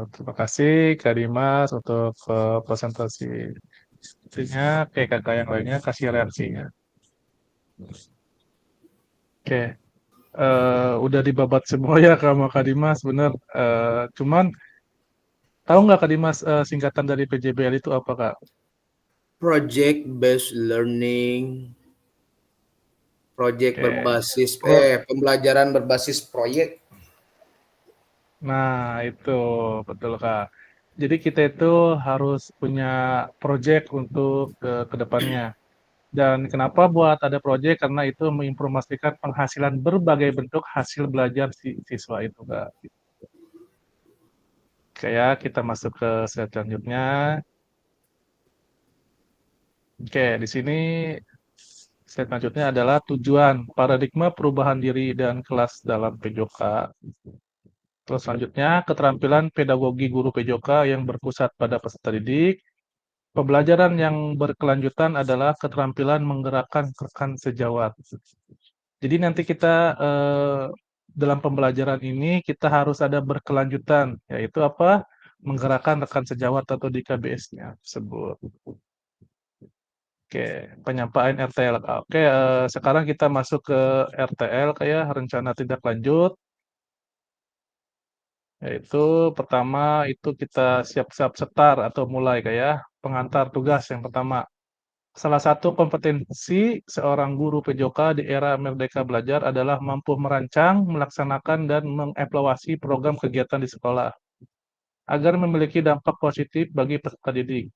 terima kasih Kak Dimas untuk presentasinya. Oke, kakak yang lainnya kasih reaksinya. Oke, udah dibabat semua ya sama Kak Dimas, bener. Cuman tahu nggak Kak Dimas singkatan dari PJBL itu apa Kak? project based learning, project Oke. berbasis Pro- pembelajaran berbasis proyek. Nah, itu betul Kak. Jadi kita itu harus punya project untuk ke depannya. Dan kenapa buat ada project? Karena itu menginformasikan penghasilan berbagai bentuk hasil belajar si siswa itu Kak. Kayak kita masuk ke slide selanjutnya. Oke, di sini slide selanjutnya adalah tujuan paradigma perubahan diri dan kelas dalam PJOK. Terus selanjutnya, keterampilan pedagogi guru PJOK yang berpusat pada peserta didik. Pembelajaran yang berkelanjutan adalah keterampilan menggerakkan rekan sejawat. Jadi nanti kita dalam pembelajaran ini kita harus ada berkelanjutan, yaitu apa? Menggerakkan rekan sejawat atau di KBS-nya tersebut. Oke, penyampaian RTL. Oke, sekarang kita masuk ke RTL kayak rencana tindak lanjut. Yaitu pertama itu kita siap-siap setar atau mulai kayak pengantar tugas yang pertama. Salah satu kompetensi seorang guru PJOK di era Merdeka Belajar adalah mampu merancang, melaksanakan, dan mengevaluasi program kegiatan di sekolah agar memiliki dampak positif bagi peserta didik.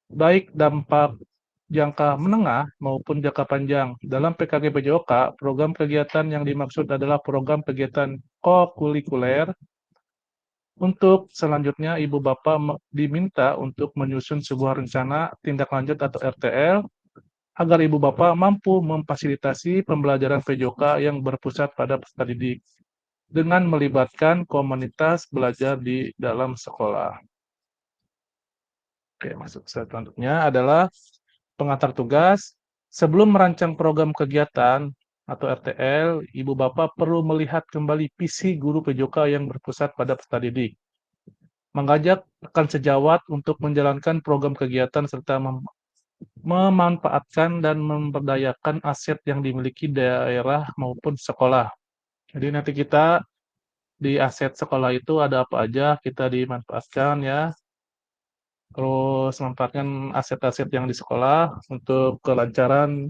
Baik dampak jangka menengah maupun jangka panjang. Dalam PKG PJOK, program kegiatan yang dimaksud adalah program kegiatan kokurikuler. Untuk selanjutnya, Ibu Bapak diminta untuk menyusun sebuah rencana tindak lanjut atau RTL agar Ibu Bapak mampu memfasilitasi pembelajaran PJOK yang berpusat pada peserta didik dengan melibatkan komunitas belajar di dalam sekolah. Oke, masuk selanjutnya adalah pengantar tugas. Sebelum merancang program kegiatan atau RTL, Ibu Bapak perlu melihat kembali visi guru PJOK yang berpusat pada peserta didik. Mengajak rekan sejawat untuk menjalankan program kegiatan serta memanfaatkan dan memberdayakan aset yang dimiliki daerah maupun sekolah. Jadi nanti kita di aset sekolah itu ada apa aja kita dimanfaatkan ya. Terus memanfaatkan aset-aset yang di sekolah untuk kelancaran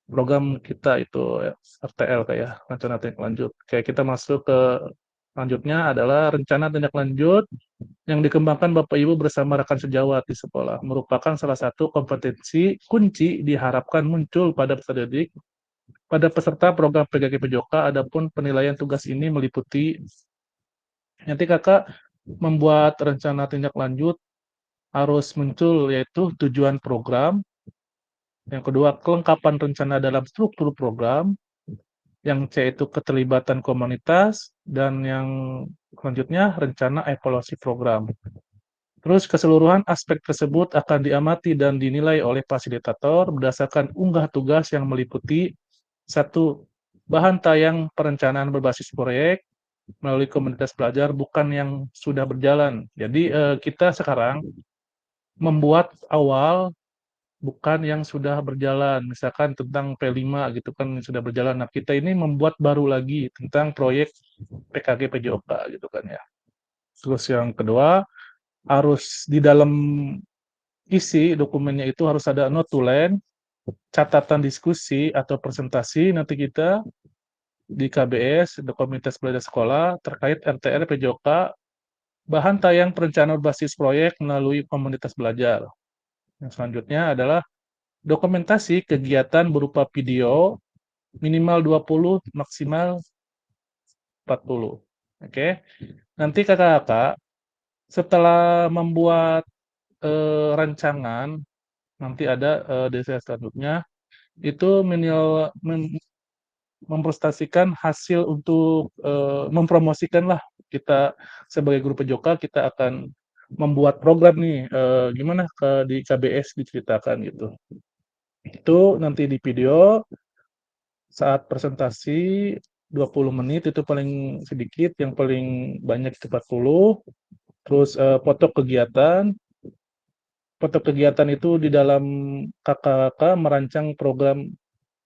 program kita itu RTL kayak rencana tindak lanjut. Kayak kita masuk ke selanjutnya adalah rencana tindak lanjut yang dikembangkan Bapak Ibu bersama rekan sejawat di sekolah merupakan salah satu kompetensi kunci diharapkan muncul pada peserta didik. Pada peserta program PKG PJOK, adapun penilaian tugas ini meliputi nanti Kakak membuat rencana tindak lanjut harus muncul yaitu tujuan program. Yang kedua, kelengkapan rencana dalam struktur program. Yang C itu keterlibatan komunitas, dan yang selanjutnya rencana evaluasi program. Terus keseluruhan aspek tersebut akan diamati dan dinilai oleh fasilitator berdasarkan unggah tugas yang meliputi 1. Bahan tayang perencanaan berbasis proyek melalui komunitas belajar bukan yang sudah berjalan. Jadi kita sekarang membuat awal bukan yang sudah berjalan, misalkan tentang P5 gitu kan sudah berjalan. Nah, kita ini membuat baru lagi tentang proyek PKG PJOK gitu kan ya. Terus yang kedua, harus di dalam isi dokumennya itu harus ada note to land, catatan diskusi atau presentasi nanti kita di KBS, di Komunitas Belajar Sekolah terkait RTL PJOK, bahan tayang perencanaan berbasis proyek melalui komunitas belajar. Yang selanjutnya adalah dokumentasi kegiatan berupa video minimal 20, maksimal 40. Oke. Nanti kakak-kakak setelah membuat rancangan, nanti ada di slide selanjutnya, itu mempresentasikan hasil untuk mempromosikan lah kita sebagai guru PJOK kita akan membuat program nih gimana di KBS diceritakan gitu. Itu nanti di video saat presentasi 20 menit itu paling sedikit, yang paling banyak itu 40. Terus foto kegiatan itu di dalam kakak merancang program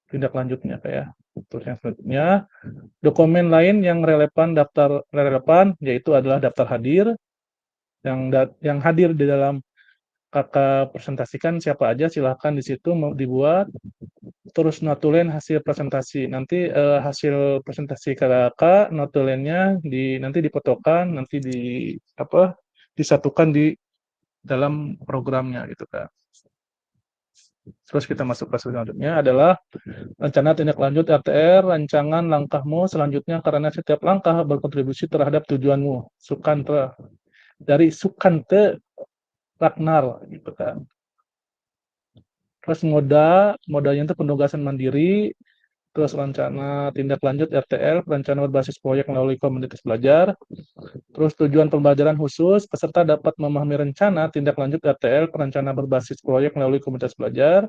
tindak lanjutnya kayak. Terus yang selanjutnya dokumen lain yang relevan yaitu adalah daftar hadir yang hadir di dalam kakak presentasikan siapa aja, silahkan di situ mau dibuat, terus notulen hasil presentasi. Nanti hasil presentasi kakak, notulennya nanti difotokan, nanti disatukan di dalam programnya gitu Kak. Terus kita masuk ke selanjutnya adalah rencana tindak lanjut RTR, rancangan langkahmu selanjutnya karena setiap langkah berkontribusi terhadap tujuanmu. Sukante, dari Sukante Ragnar gitu kan. Terus modanya itu penugasan mandiri, terus rencana tindak lanjut RTL, rencana berbasis proyek melalui komunitas belajar, terus tujuan pembelajaran khusus, peserta dapat memahami rencana tindak lanjut RTL, perencana berbasis proyek melalui komunitas belajar,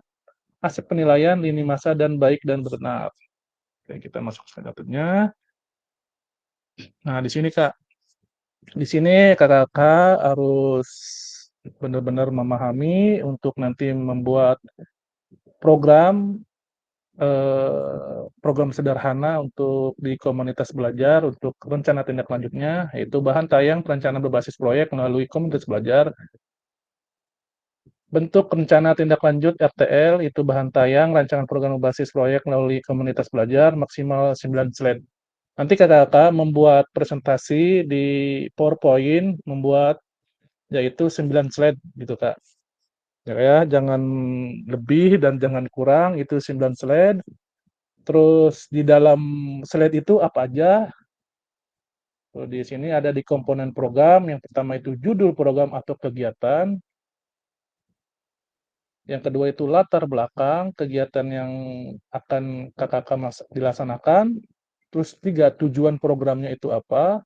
aspek penilaian, lini masa, dan baik dan benar. Oke, kita masuk selanjutnya. Nah, di sini Kak, kakak harus benar-benar memahami untuk nanti membuat program program sederhana untuk di komunitas belajar untuk rencana tindak lanjutnya, yaitu bahan tayang perencanaan berbasis proyek melalui komunitas belajar. Bentuk rencana tindak lanjut RTL itu bahan tayang rancangan program berbasis proyek melalui komunitas belajar maksimal 9 slide. Nanti kakak membuat presentasi di PowerPoint, membuat yaitu 9 slide gitu Kak. Ya, jangan lebih dan jangan kurang, itu 9 slide. Terus di dalam slide itu apa aja? Di sini ada di komponen program, yang pertama itu judul program atau kegiatan. Yang kedua itu latar belakang kegiatan yang akan kakak dilaksanakan. Terus 3, tujuan programnya itu apa?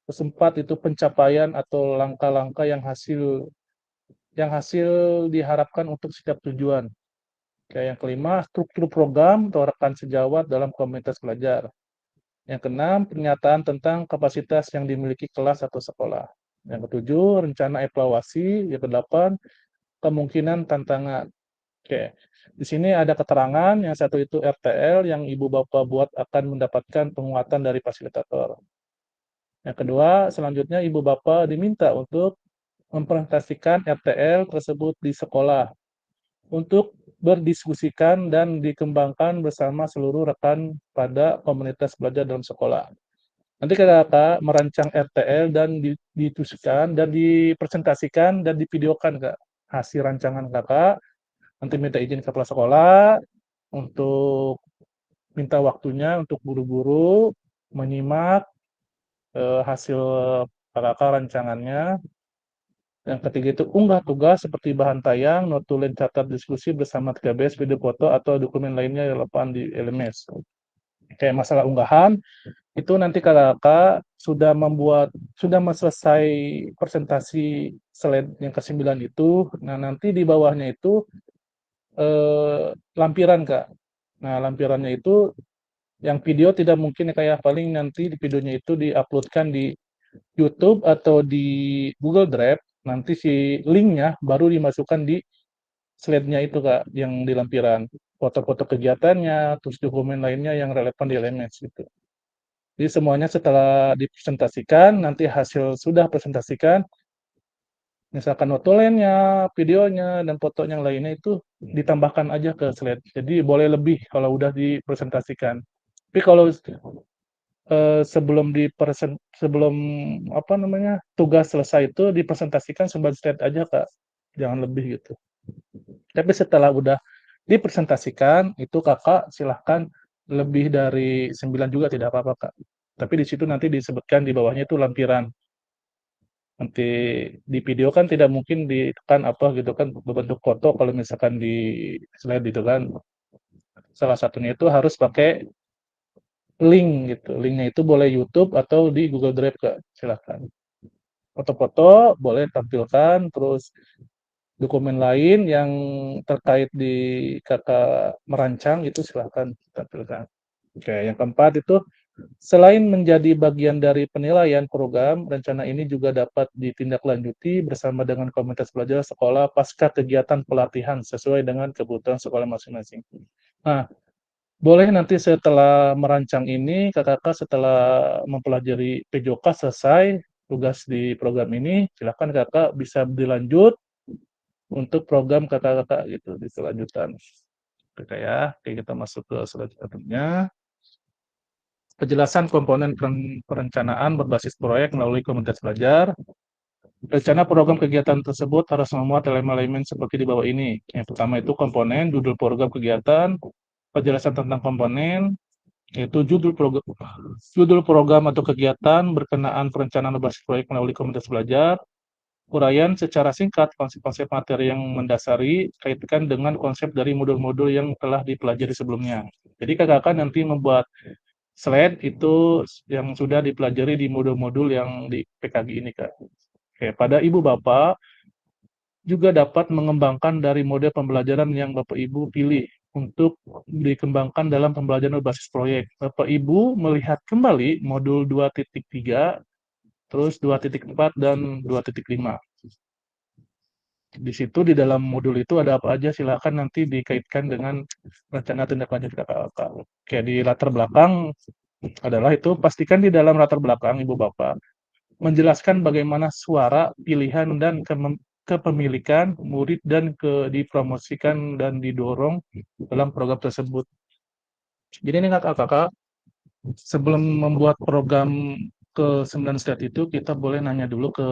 Terus 4, itu pencapaian atau langkah-langkah yang hasil diharapkan untuk setiap tujuan. Kayak yang kelima, struktur program atau rekan sejawat dalam komunitas belajar. Yang keenam, pernyataan tentang kapasitas yang dimiliki kelas atau sekolah. Yang ketujuh, rencana evaluasi. Yang kedelapan, kemungkinan tantangan. Oke, di sini ada keterangan, yang satu itu RTL, yang Ibu Bapak buat akan mendapatkan penguatan dari fasilitator. Yang kedua, selanjutnya Ibu Bapak diminta untuk mempresentasikan RTL tersebut di sekolah untuk berdiskusikan dan dikembangkan bersama seluruh rekan pada komunitas belajar dalam sekolah. Nanti kakak merancang RTL dan didiskusikan dan dipresentasikan dan divideokan Kak. Hasil rancangan kakak, nanti minta izin ke kepala sekolah untuk minta waktunya untuk buru-buru menyimak hasil kakak rancangannya. Yang ketiga itu unggah tugas seperti bahan tayang, notulen catat diskusi bersama 3BS, video foto, atau dokumen lainnya yang relevan di LMS. Kayak masalah unggahan, itu nanti kakak sudah selesai presentasi slide yang ke-9 itu, nah nanti di bawahnya itu lampiran Kak. Nah lampirannya itu yang video tidak mungkin kayak paling nanti di videonya itu diuploadkan di YouTube atau di Google Drive, nanti si linknya baru dimasukkan di slide-nya itu Kak, yang di lampiran. Foto-foto kegiatannya, terus dokumen lainnya yang relevan di LMS gitu. Jadi semuanya setelah dipresentasikan, nanti hasil sudah presentasikan, misalkan notulennya, videonya, dan foto yang lainnya itu ditambahkan aja ke slide. Jadi boleh lebih kalau udah dipresentasikan. Tapi kalau sebelum tugas selesai itu dipresentasikan sebagai slide aja Kak, jangan lebih gitu. Tapi setelah udah dipresentasikan itu kakak silahkan lebih dari 9 juga tidak apa-apa Kak. Tapi di situ nanti disebutkan di bawahnya itu lampiran. Nanti di video kan tidak mungkin ditekan apa gitu kan berbentuk foto kalau misalkan di slide itu kan. Salah satunya itu harus pakai link gitu. Linknya itu boleh YouTube atau di Google Drive Kak, silahkan. Foto-foto boleh tampilkan, terus dokumen lain yang terkait di kakak merancang itu silahkan tampilkan. Oke, yang keempat itu selain menjadi bagian dari penilaian program, rencana ini juga dapat ditindaklanjuti bersama dengan komunitas belajar sekolah pasca kegiatan pelatihan sesuai dengan kebutuhan sekolah masing-masing. Nah, boleh nanti setelah merancang ini, kakak setelah mempelajari PJOK selesai tugas di program ini, silakan kakak bisa dilanjut untuk program kakak-kakak gitu di kelanjutan. Oke ya, oke, kita masuk ke selanjutnya. Penjelasan komponen perencanaan berbasis proyek melalui komunitas belajar. Rencana program kegiatan tersebut harus memuat elemen-elemen seperti di bawah ini. Yang pertama itu komponen, judul program kegiatan, penjelasan tentang komponen, yaitu judul program atau kegiatan berkenaan perencanaan berbasis proyek melalui komunitas belajar, uraian secara singkat konsep-konsep materi yang mendasari, kaitkan dengan konsep dari modul-modul yang telah dipelajari sebelumnya. Jadi kakak nanti membuat slide itu yang sudah dipelajari di modul-modul yang di PKG ini, Kak. Oke, pada Ibu Bapak juga dapat mengembangkan dari model pembelajaran yang Bapak Ibu pilih untuk dikembangkan dalam pembelajaran berbasis proyek. Bapak Ibu melihat kembali modul 2.3, terus 2.4 dan 2.5. Di situ di dalam modul itu ada apa aja, silakan nanti dikaitkan dengan rencana tindak lanjut kakak-kakak. Oke, di latar belakang adalah itu pastikan di dalam latar belakang Ibu Bapak menjelaskan bagaimana suara, pilihan, dan kepemilikan murid dan dipromosikan dan didorong dalam program tersebut. Jadi ini kakak-kakak, sebelum membuat program ke 9 slide itu, kita boleh nanya dulu ke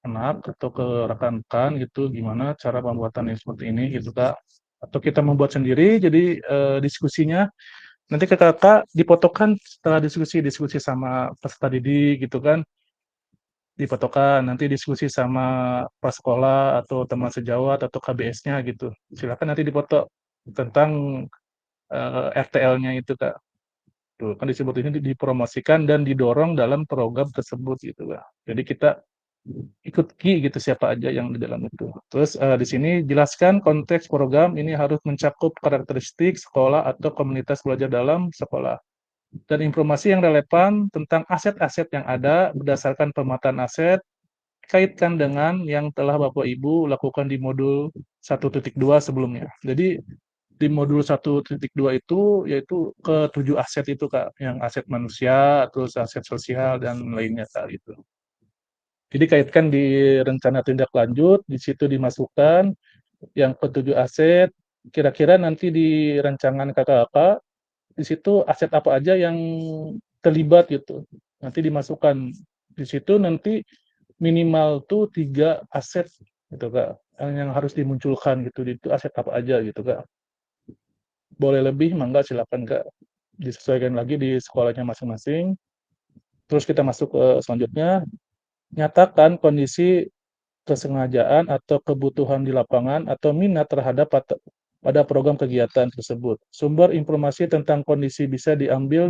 anak atau ke rekan-rekan gitu, gimana cara pembuatannya seperti ini gitu Kak. Atau kita membuat sendiri, jadi diskusinya nanti kakak-kakak dipotokan setelah diskusi sama peserta didik gitu kan, dipotokan, nanti diskusi sama prasekolah atau teman sejawat atau KBS-nya gitu. Silakan nanti dipoto tentang RTL-nya itu Kak. Tuh, kan disebut ini dipromosikan dan didorong dalam program tersebut gitu Kak. Jadi kita ikut key gitu siapa aja yang di dalam itu. Terus di sini jelaskan konteks program ini harus mencakup karakteristik sekolah atau komunitas belajar dalam sekolah dan informasi yang relevan tentang aset-aset yang ada berdasarkan pemetaan aset, kaitkan dengan yang telah Bapak Ibu lakukan di modul 1.2 sebelumnya. Jadi di modul 1.2 itu yaitu ke 7 aset itu Kak, yang aset manusia, terus aset sosial dan lainnya Kak gitu. Jadi kaitkan di rencana tindak lanjut, di situ dimasukkan yang ke-7 aset, kira-kira nanti di rancangan kakak-kakak, di situ aset apa aja yang terlibat gitu. Nanti dimasukkan di situ nanti minimal tuh 3 aset gitu Kak, yang harus dimunculkan gitu, itu aset apa aja gitu Kak. Boleh lebih mangga silakan Kak, disesuaikan lagi di sekolahnya masing-masing. Terus kita masuk ke selanjutnya, nyatakan kondisi kesengajaan atau kebutuhan di lapangan atau minat terhadap pada program kegiatan tersebut. Sumber informasi tentang kondisi bisa diambil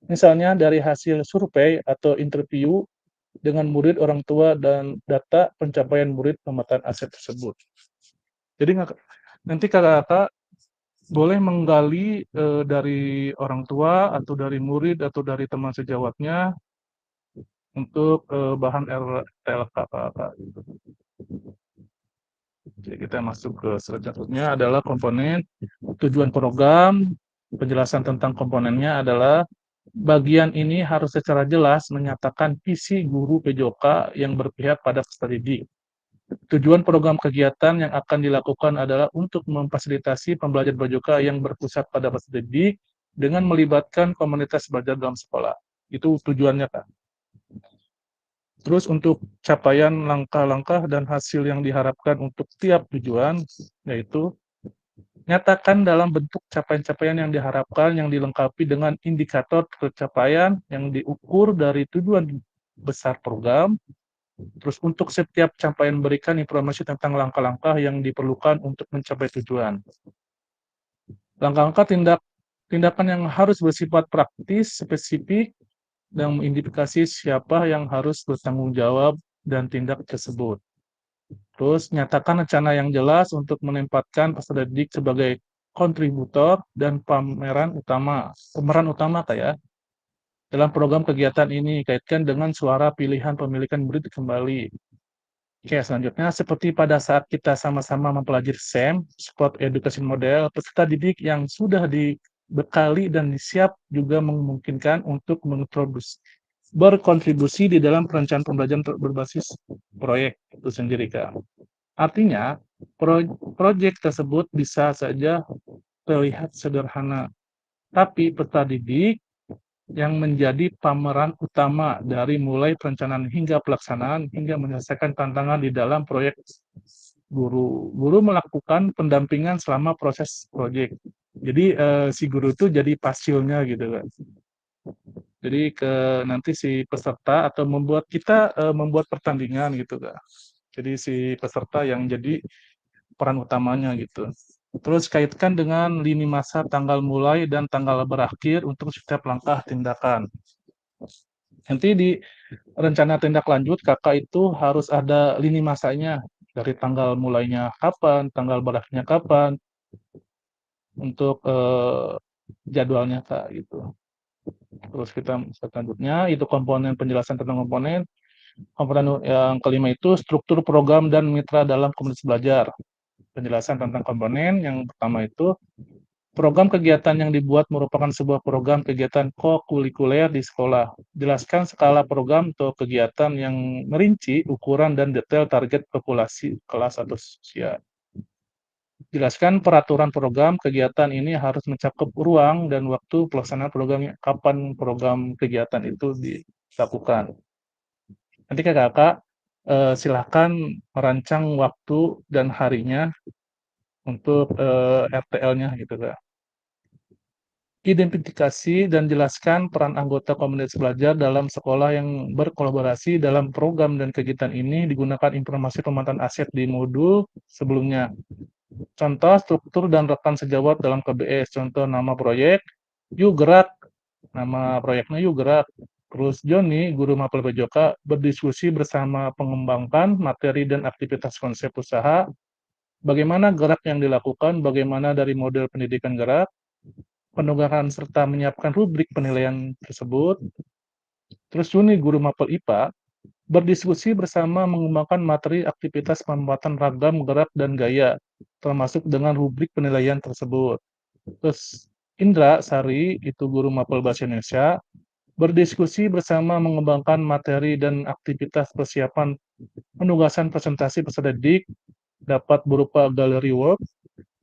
misalnya dari hasil survei atau interview dengan murid, orang tua, dan data pencapaian murid pemetaan aset tersebut. Jadi nanti kakak-kakak boleh menggali dari orang tua atau dari murid atau dari teman sejawatnya untuk bahan RTL kakak-kakak. Jadi kita masuk ke selanjutnya adalah komponen tujuan program. Penjelasan tentang komponennya adalah bagian ini harus secara jelas menyatakan visi guru PJOK yang berpihak pada peserta didik. Tujuan program kegiatan yang akan dilakukan adalah untuk memfasilitasi pembelajaran PJOK yang berpusat pada peserta didik dengan melibatkan komunitas belajar dalam sekolah. Itu tujuannya, Kak. Terus untuk capaian langkah-langkah dan hasil yang diharapkan untuk tiap tujuan, yaitu nyatakan dalam bentuk capaian-capaian yang diharapkan yang dilengkapi dengan indikator pencapaian yang diukur dari tujuan besar program. Terus untuk setiap capaian berikan informasi tentang langkah-langkah yang diperlukan untuk mencapai tujuan. Langkah-langkah tindakan yang harus bersifat praktis, spesifik, dan mengidentifikasi siapa yang harus bertanggung jawab dan tindak tersebut. Terus nyatakan rencana yang jelas untuk menempatkan peserta didik sebagai kontributor dan pemeran utama kayak dalam program kegiatan ini, kaitkan dengan suara pilihan pemilikan murid kembali. Oke, selanjutnya seperti pada saat kita sama-sama mempelajari SEM, Sport Education Model, peserta didik yang sudah dibekali dan siap juga memungkinkan untuk berkontribusi di dalam perencanaan pembelajaran berbasis proyek itu sendiri Kak. Artinya, proyek tersebut bisa saja terlihat sederhana, tapi peserta didik yang menjadi pemeran utama dari mulai perencanaan hingga pelaksanaan hingga menyelesaikan tantangan di dalam proyek guru. Guru melakukan pendampingan selama proses proyek. Jadi si guru itu jadi pasilnya gitu kan. Jadi nanti si peserta atau kita membuat pertandingan gitu kan. Jadi si peserta yang jadi peran utamanya gitu. Terus kaitkan dengan lini masa tanggal mulai dan tanggal berakhir untuk setiap langkah tindakan. Nanti di rencana tindak lanjut kakak itu harus ada lini masanya dari tanggal mulainya kapan, tanggal berakhirnya kapan, untuk jadwalnya kak gitu. Terus kita selanjutnya itu komponen penjelasan tentang komponen. Komponen yang kelima itu struktur program dan mitra dalam komunitas belajar. Penjelasan tentang komponen yang pertama itu program kegiatan yang dibuat merupakan sebuah program kegiatan kokurikuler di sekolah. Jelaskan skala program atau kegiatan yang merinci ukuran dan detail target populasi kelas atau usia. Jelaskan peraturan program kegiatan ini harus mencakup ruang dan waktu pelaksanaan programnya, kapan program kegiatan itu dilakukan. Nanti kakak silahkan merancang waktu dan harinya untuk RTL-nya gitu kak. Identifikasi dan jelaskan peran anggota komunitas belajar dalam sekolah yang berkolaborasi dalam program dan kegiatan ini digunakan informasi pemanfaatan aset di modul sebelumnya. Contoh struktur dan rekan sejawat dalam KBS. Contoh nama proyek, Yuk Gerak. Nama proyeknya Yuk Gerak. Terus Joni, guru mapel PJOK, berdiskusi bersama pengembangkan materi dan aktivitas konsep usaha. Bagaimana gerak yang dilakukan, bagaimana dari model pendidikan gerak, penugasan serta menyiapkan rubrik penilaian tersebut. Terus Juni, guru mapel IPA, berdiskusi bersama mengembangkan materi aktivitas pembuatan ragam gerak dan gaya, termasuk dengan rubrik penilaian tersebut. Terus Indra Sari, itu guru mapel bahasa Indonesia, berdiskusi bersama mengembangkan materi dan aktivitas persiapan penugasan presentasi peserta didik dapat berupa gallery work,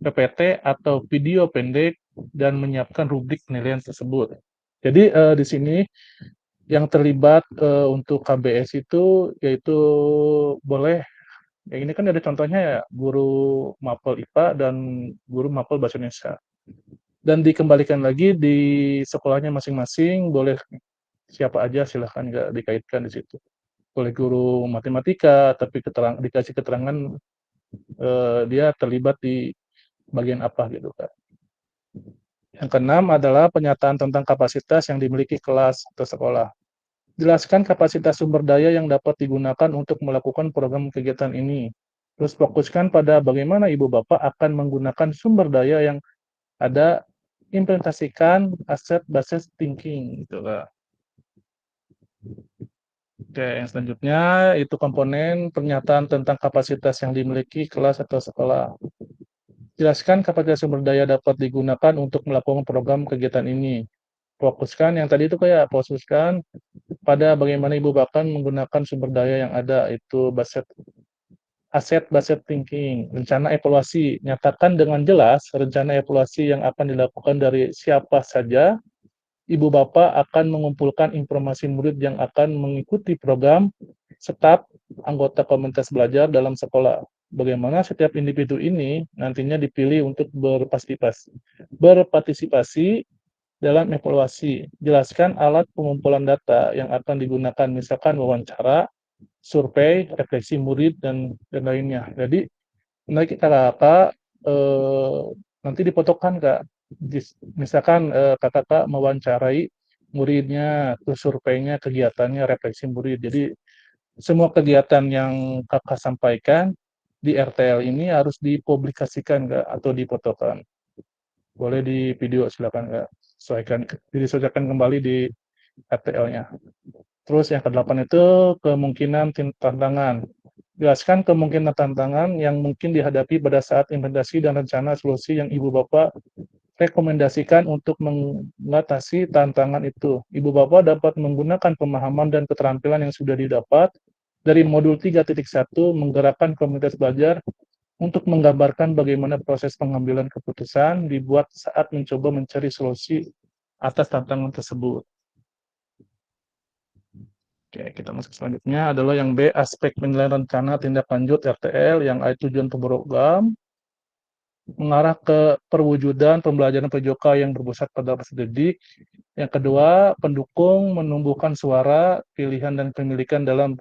PPT, atau video pendek, dan menyiapkan rubrik penilaian tersebut. Jadi di sini yang terlibat untuk KBS itu yaitu boleh, yang ini kan ada contohnya ya, guru mapel IPA dan guru mapel bahasa Indonesia. Dan dikembalikan lagi di sekolahnya masing-masing, boleh siapa aja silahkan nggak dikaitkan di situ. Boleh guru matematika, tapi dikasih keterangan dia terlibat di bagian apa gitu kan. Yang keenam adalah penyataan tentang kapasitas yang dimiliki kelas atau sekolah. Jelaskan kapasitas sumber daya yang dapat digunakan untuk melakukan program kegiatan ini. Terus fokuskan pada bagaimana Ibu Bapak akan menggunakan sumber daya yang ada, implementasikan asset-based thinking gitu kan. Oke, yang selanjutnya itu komponen pernyataan tentang kapasitas yang dimiliki kelas atau sekolah. Jelaskan kapasitas sumber daya dapat digunakan untuk melakukan program kegiatan ini. Fokuskan yang tadi itu kayak fokuskan pada bagaimana Ibu Bapak menggunakan sumber daya yang ada, itu asset-based thinking. Rencana evaluasi, nyatakan dengan jelas rencana evaluasi yang akan dilakukan dari siapa saja. Ibu Bapak akan mengumpulkan informasi murid yang akan mengikuti program, staf, anggota komunitas belajar dalam sekolah. Bagaimana setiap individu ini nantinya dipilih untuk berpartisipasi dalam evaluasi. Jelaskan alat pengumpulan data yang akan digunakan, misalkan wawancara, survei, refleksi murid, dan lainnya. Jadi, nanti kakak nanti dipotokan kak. Misalkan kakak mewawancarai muridnya, terus surveinya, kegiatannya, refleksi murid. Jadi, semua kegiatan yang kakak sampaikan di RTL ini harus dipublikasikan kak, atau difotokan. Boleh di video silakan kak. Disesuaikan kembali di RTL-nya. Terus yang ke-8 itu kemungkinan tantangan. Jelaskan kemungkinan tantangan yang mungkin dihadapi pada saat implementasi dan rencana solusi yang Ibu Bapak rekomendasikan untuk mengatasi tantangan itu. Ibu Bapak dapat menggunakan pemahaman dan keterampilan yang sudah didapat dari modul 3.1 menggerakkan komunitas belajar untuk menggambarkan bagaimana proses pengambilan keputusan dibuat saat mencoba mencari solusi atas tantangan tersebut. Oke, kita masuk selanjutnya adalah yang B, aspek penilaian rencana tindak lanjut RTL, yang A tujuan program, mengarah ke perwujudan pembelajaran PJOK yang berpusat pada peserta didik. Yang kedua, pendukung menumbuhkan suara, pilihan, dan pemilikan dalam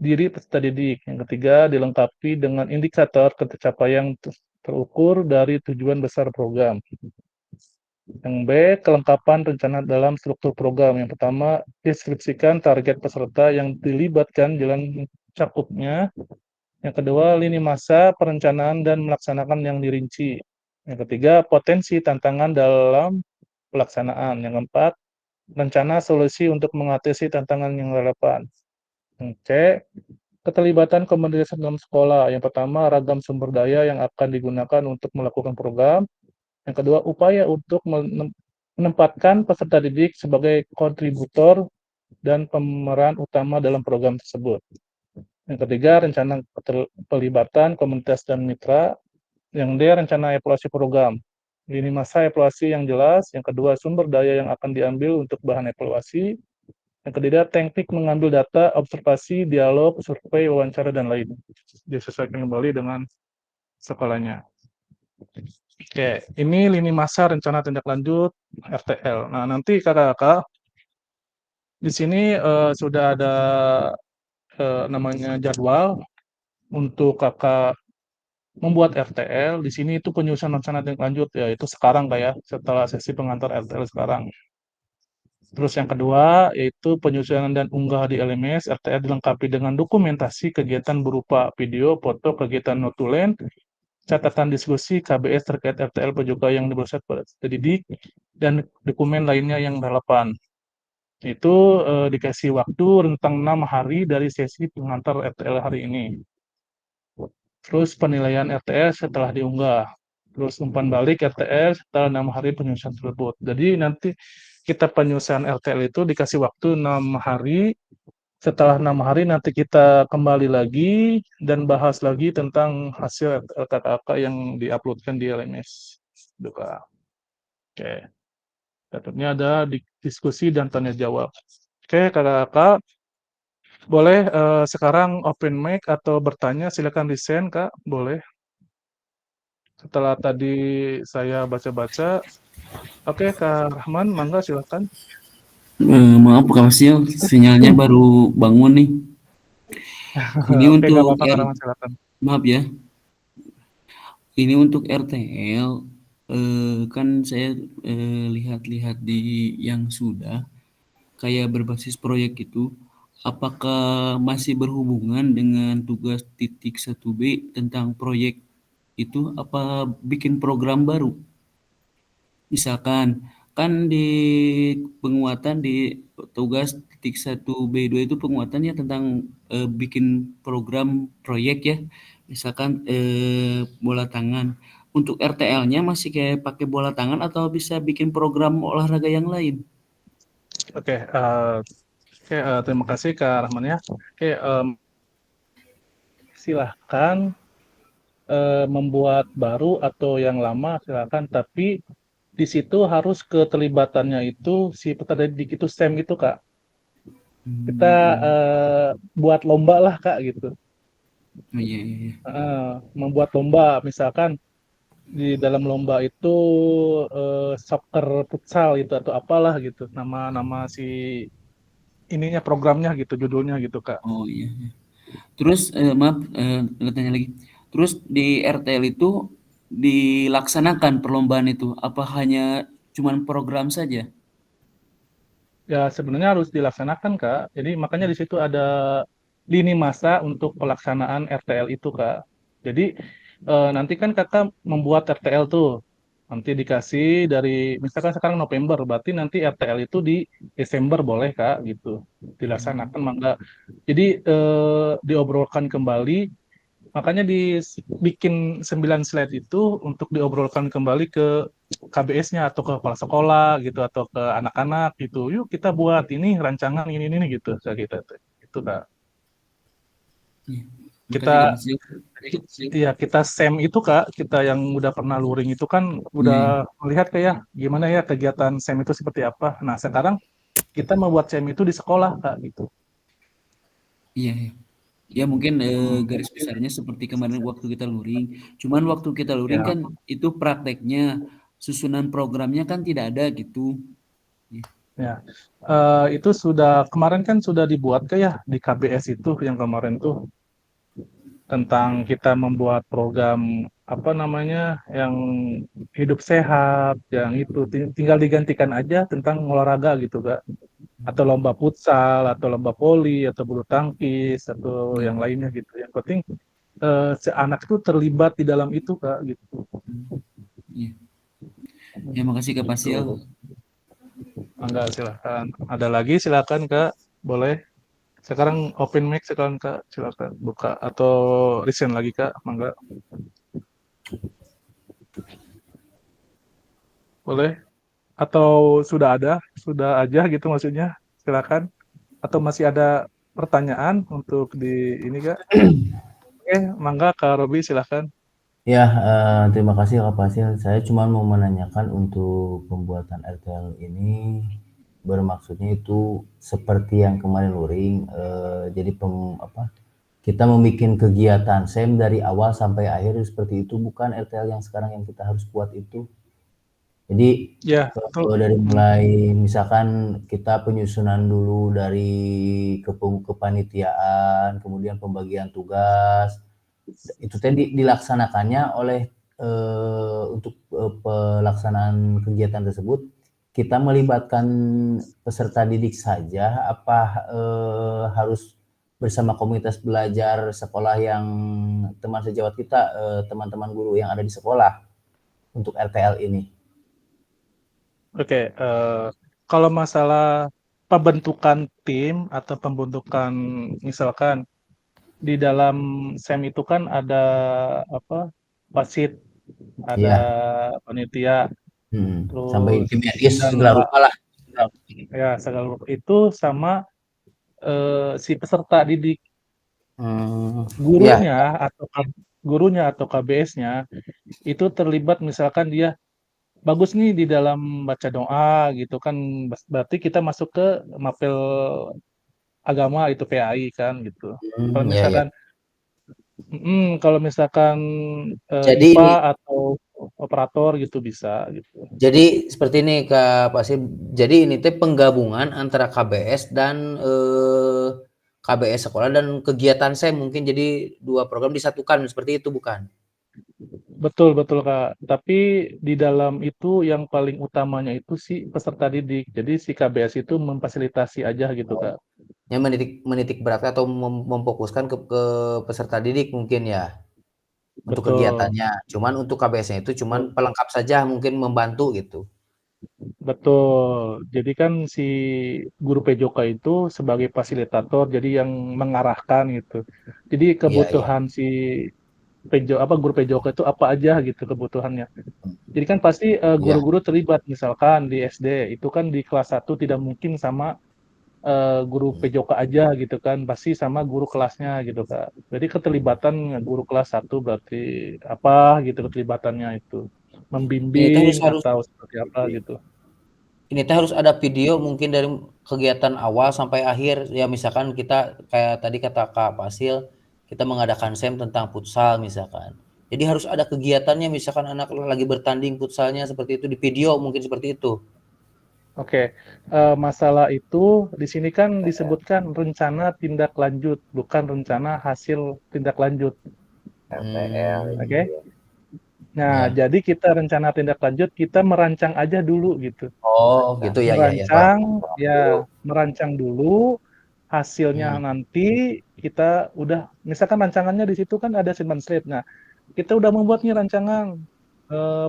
diri peserta didik. Yang ketiga, dilengkapi dengan indikator tercapaian terukur dari tujuan besar program. Yang B, kelengkapan rencana dalam struktur program. Yang pertama, deskripsikan target peserta yang dilibatkan jalan cakupnya. Yang kedua, lini masa, perencanaan, dan melaksanakan yang dirinci. Yang ketiga, potensi tantangan dalam pelaksanaan. Yang keempat, rencana solusi untuk mengatasi tantangan yang relevan. Yang C, keterlibatan komunitas dalam sekolah. Yang pertama, ragam sumber daya yang akan digunakan untuk melakukan program. Yang kedua, upaya untuk menempatkan peserta didik sebagai kontributor dan pemeran utama dalam program tersebut. Yang ketiga, rencana pelibatan komunitas dan mitra. Yang D, rencana evaluasi program. Lini masa evaluasi yang jelas. Yang kedua, sumber daya yang akan diambil untuk bahan evaluasi. Yang ketiga, teknik mengambil data, observasi, dialog, survei, wawancara, dan lain. Disesuaikan kembali dengan sekolahnya. Oke, ini lini masa rencana tindak lanjut RTL. Nah, nanti kakak-kakak di sini sudah ada namanya jadwal untuk kakak membuat RTL. Di sini itu penyusunan rencana tindak lanjut, yaitu sekarang kayak setelah sesi pengantar RTL sekarang. Terus yang kedua yaitu penyusunan dan unggah di LMS. RTL dilengkapi dengan dokumentasi kegiatan berupa video, foto, kegiatan notulen, catatan diskusi KBS terkait RTL PJOK yang berpusat pada didik, dan dokumen lainnya yang relevan. Itu dikasih waktu rentang 6 hari dari sesi pengantar RTL hari ini. Terus penilaian RTL setelah diunggah. Terus umpan balik RTL setelah 6 hari penyusunan tersebut. Jadi nanti kita penyusunan RTL itu dikasih waktu 6 hari. Setelah 6 hari nanti kita kembali lagi dan bahas lagi tentang hasil RTL yang diuploadkan di LMS. Oke. Tentunya ada diskusi dan tanya jawab. Oke, kakak-kakak. Boleh sekarang open mic atau bertanya, silakan desain, Kak. Boleh. Setelah tadi saya baca-baca. Oke, Kak Rahman, mangga silakan. Maaf Kak Fasil, sinyalnya baru bangun nih. Ini Oke, untuk nggak apa-apa, Kak Rahman, silakan. maaf ya. Ini untuk RTL, kan saya lihat-lihat di yang sudah kayak berbasis proyek itu, apakah masih berhubungan dengan tugas titik 1B tentang proyek itu, apa bikin program baru? Misalkan kan di penguatan di tugas titik 1B2 itu penguatannya tentang bikin program proyek ya, misalkan bola tangan. Untuk RTL-nya masih kayak pakai bola tangan atau bisa bikin program olahraga yang lain? Oke, terima kasih Kak Rahman ya. Oke, silahkan membuat baru atau yang lama silahkan, tapi di situ harus keterlibatannya itu si peserta didik itu STEM gitu Kak. Kita buat lomba lah Kak gitu. Oh, iya. Membuat lomba, misalkan di dalam lomba itu soccer futsal gitu atau apalah gitu, nama si ininya programnya gitu, judulnya gitu Kak. Oh iya. Terus maaf, tanya lagi. Terus di RTL itu dilaksanakan perlombaan itu, apa hanya cuman program saja? Ya sebenarnya harus dilaksanakan Kak. Jadi makanya di situ ada lini masa untuk pelaksanaan RTL itu Kak. Jadi nanti kan Kakak membuat RTL tuh. Nanti dikasih dari misalkan sekarang November, berarti nanti RTL itu di Desember boleh Kak gitu. Dilaksanakan mangga. Jadi diobrolkan kembali. Makanya dibikin 9 slide itu untuk diobrolkan kembali ke KBS-nya atau ke kepala sekolah gitu atau ke anak-anak gitu. Yuk kita buat ini rancangan ini gitu. Kayak gitu. Itu Kak. Kita Makasih Kak Fasil. iya, kita SEM itu Kak, kita yang udah pernah luring itu kan Iya, udah melihat kayak gimana ya kegiatan SEM itu seperti apa. Nah, sekarang kita membuat SEM itu di sekolah Kak gitu. iya, iya. Ya mungkin garis Mungkin besarnya seperti kemarin waktu kita luring. Cuman waktu kita luring ya. kan itu prakteknya, susunan programnya kan tidak ada gitu. Ya, itu sudah kemarin kan sudah dibuat kayak di KBS itu yang kemarin tuh tentang kita membuat program apa namanya yang hidup sehat, yang itu tinggal digantikan aja tentang olahraga gitu Kak. Atau lomba futsal, atau lomba voli, atau bulu tangkis, atau Iya, yang lainnya gitu. Yang penting si anak itu terlibat di dalam itu Kak gitu. iya. Ya makasih Kak Fasil. Gitu. Enggak, silakan. Ada lagi silakan Kak, boleh. Sekarang open mic sekarang Kak, silakan buka atau resign lagi Kak, mangga. Boleh. Atau sudah ada, sudah aja gitu maksudnya. Silakan. Atau masih ada pertanyaan untuk di ini Kak? Oke, mangga Kak Robi silakan. Ya, terima kasih Kak Fasil. Saya cuma mau menanyakan untuk pembuatan RTL ini bermaksudnya itu seperti yang kemarin luring, jadi kita membuat kegiatan SEM dari awal sampai akhir seperti itu, bukan RTL yang sekarang yang kita harus buat itu. Jadi Ya, betul. dari mulai misalkan kita penyusunan dulu dari kepanitiaan, kemudian pembagian tugas, itu tadi dilaksanakannya oleh untuk pelaksanaan kegiatan tersebut kita melibatkan peserta didik saja apa harus bersama komunitas belajar sekolah yang teman sejawat kita, teman-teman guru yang ada di sekolah untuk RTL ini. Oke, kalau masalah pembentukan tim atau pembentukan misalkan di dalam SEM itu kan ada apa wasit, ada Iya. panitia, Sampai terus tim medis dan segala rupa lah. ya segala itu sama si peserta didik Ya, gurunya atau KBS-nya itu terlibat misalkan dia bagus nih di dalam baca doa gitu kan berarti kita masuk ke mapel agama itu PAI kan gitu. Kalau ya. misalkan kalau misalkan Jadi IPA ini atau operator gitu bisa gitu. Jadi seperti ini Kak Pasif. Jadi ini teh penggabungan antara KBS dan KBS sekolah dan kegiatan saya mungkin jadi dua program disatukan seperti itu bukan? Betul betul Kak. Tapi di dalam itu yang paling utamanya itu si peserta didik. Jadi si KBS itu memfasilitasi aja gitu Kak. Yang menitik beratkan atau memfokuskan ke peserta didik mungkin ya untuk Betul. kegiatannya. Cuman untuk KBS-nya itu cuman pelengkap saja mungkin membantu gitu. Betul. Jadi kan si guru PJOK itu sebagai fasilitator, jadi yang mengarahkan gitu. Jadi Iya, iya. kebutuhan si guru PJOK itu apa aja gitu kebutuhannya. Jadi kan pasti Iya. guru-guru terlibat misalkan di SD itu kan di kelas 1 tidak mungkin sama guru PJOK aja gitu kan, pasti sama guru kelasnya gitu Kak. Jadi keterlibatan guru kelas 1 berarti apa gitu keterlibatannya itu. Ini teh Membimbing harus atau seperti apa gitu. ini teh harus ada video mungkin dari kegiatan awal sampai akhir ya, misalkan kita kayak tadi kata Kak Fasil kita mengadakan SEM tentang futsal misalkan. Jadi harus ada kegiatannya, misalkan anak lagi bertanding futsalnya seperti itu di video mungkin seperti itu. Oke, masalah itu di sini kan disebutkan rencana tindak lanjut, bukan rencana hasil tindak lanjut. RTL. Oke. Nah, Ya. jadi kita rencana tindak lanjut kita merancang aja dulu gitu. Oh, gitu ya, Merancang dulu hasilnya nanti kita udah misalkan rancangannya di situ kan ada assignment slate. Nah, kita udah membuat nih rancangan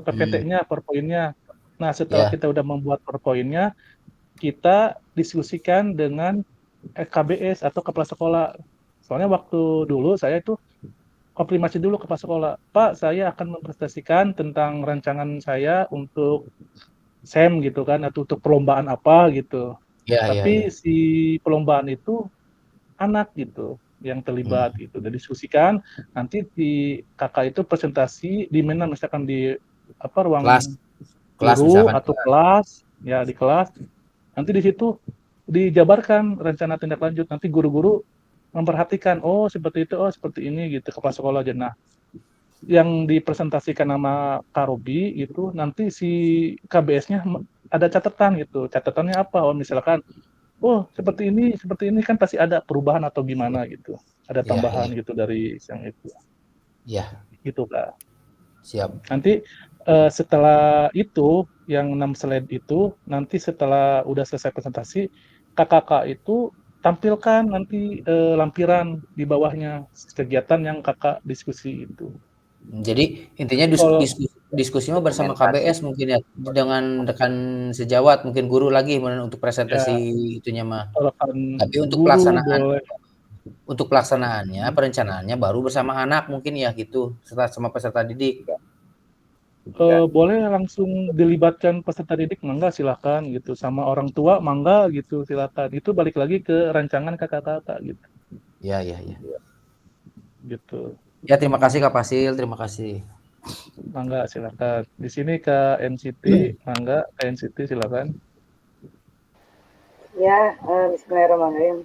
PPT-nya, PowerPoint-nya. Nah, setelah kita udah membuat PowerPoint-nya, kita diskusikan dengan KBS atau kepala sekolah. Soalnya waktu dulu saya itu konfirmasi dulu ke kepala sekolah, Pak, saya akan mempresentasikan tentang rancangan saya untuk SEM gitu kan, atau untuk perlombaan apa gitu. Ya, Tapi si perlombaan itu anak gitu. yang terlibat gitu. Dan diskusikan nanti di kakak itu presentasi di mana misalkan di ruang kelas guru misalkan atau kelas, ya di kelas. Nanti di situ dijabarkan rencana tindak lanjut. Nanti guru-guru memperhatikan, oh seperti itu, oh seperti ini gitu, kepala sekolah aja. Nah, yang dipresentasikan nama Karobi itu nanti si KBS-nya ada catatan gitu. Catatannya apa? Oh misalkan, oh seperti ini kan pasti ada perubahan atau gimana gitu. Ada tambahan gitu dari yang itu. Iya. Gitu Kak. Siap. Nanti setelah itu yang 6 slide itu nanti setelah udah selesai presentasi kakak itu tampilkan nanti lampiran di bawahnya kegiatan yang kakak diskusi itu. Jadi intinya diskusi mah bersama KBS mungkin ya dengan rekan sejawat, mungkin guru lagi untuk presentasi itunya mah. Tapi untuk pelaksanaannya, perencanaannya baru bersama anak mungkin ya gitu, setelah sama peserta didik. Boleh langsung dilibatkan peserta didik, mangga silakan gitu, sama orang tua mangga gitu silakan. Itu balik lagi ke rancangan kakak-kakak gitu. Ya. Gitu. Ya terima kasih Kak Fasil, terima kasih. Mangga silakan. Di sini ke NCT, mangga ke NCT silakan. Ya, Bismillahirrahmanirrahim.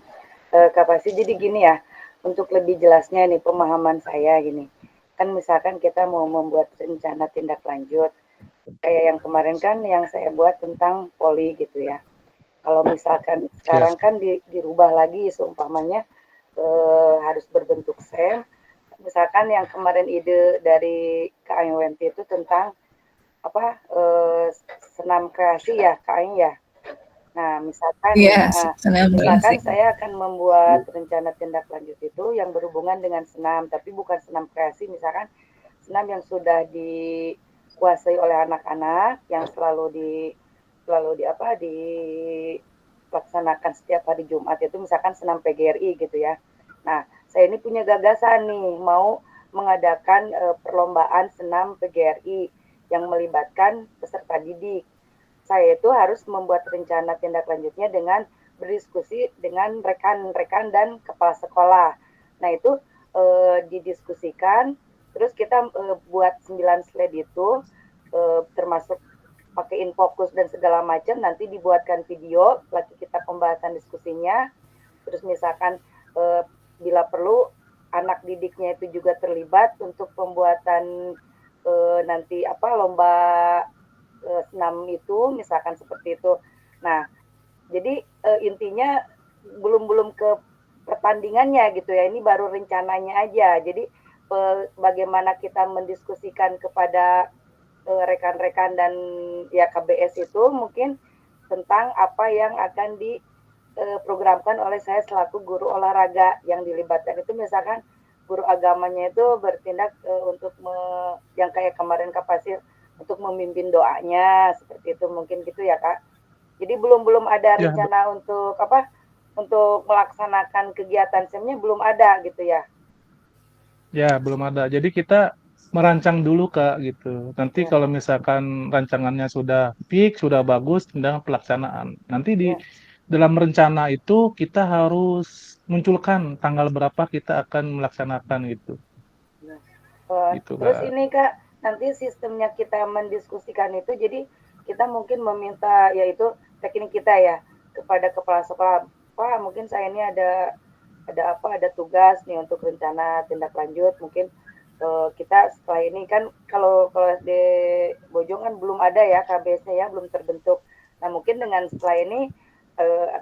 Kak Fasil, jadi gini ya, untuk lebih jelasnya nih pemahaman saya gini. Kan misalkan kita mau membuat rencana tindak lanjut, kayak yang kemarin kan yang saya buat tentang poli gitu ya. Kalau misalkan sekarang kan dirubah lagi seumpamanya harus berbentuk sel. Misalkan yang kemarin ide dari Kak Aing Wenti itu tentang senam kreasi ya Kak Aing ya. Nah, misalkan saya akan membuat rencana tindak lanjut itu yang berhubungan dengan senam, tapi bukan senam kreasi, misalkan senam yang sudah dikuasai oleh anak-anak yang selalu dilaksanakan setiap hari Jumat itu misalkan senam PGRI gitu ya. Nah, saya ini punya gagasan nih mau mengadakan perlombaan senam PGRI yang melibatkan peserta didik. Saya itu harus membuat rencana tindak lanjutnya dengan berdiskusi dengan rekan-rekan dan kepala sekolah. Nah itu didiskusikan, terus kita buat 9 slide itu termasuk pakai infokus dan segala macam, nanti dibuatkan video, lagi kita pembahasan diskusinya, terus misalkan bila perlu anak didiknya itu juga terlibat untuk pembuatan nanti lomba senam itu misalkan seperti itu. Nah, jadi intinya belum ke pertandingannya gitu ya. Ini baru rencananya aja. Jadi bagaimana kita mendiskusikan kepada rekan-rekan dan ya KBS itu mungkin tentang apa yang akan diprogramkan oleh saya selaku guru olahraga yang dilibatkan itu misalkan guru agamanya itu bertindak untuk yang kayak kemarin Kak Fasil untuk memimpin doanya seperti itu mungkin gitu ya Kak. Jadi belum ada rencana untuk untuk melaksanakan kegiatan SEM-nya belum ada gitu ya. Ya, belum ada. Jadi kita merancang dulu Kak gitu. Nanti kalau misalkan rancangannya sudah fix, sudah bagus, tinggal pelaksanaan. Nanti di dalam rencana itu kita harus munculkan tanggal berapa kita akan melaksanakan gitu. Gitu, terus ini Kak, nanti sistemnya kita mendiskusikan itu, jadi kita mungkin meminta yaitu teknik kita ya kepada kepala sekolah, Pak mungkin saya ini ada tugas nih untuk rencana tindak lanjut, mungkin kita setelah ini kan kalau SD Bojong kan belum ada ya KBS-nya ya, belum terbentuk. Nah mungkin dengan setelah ini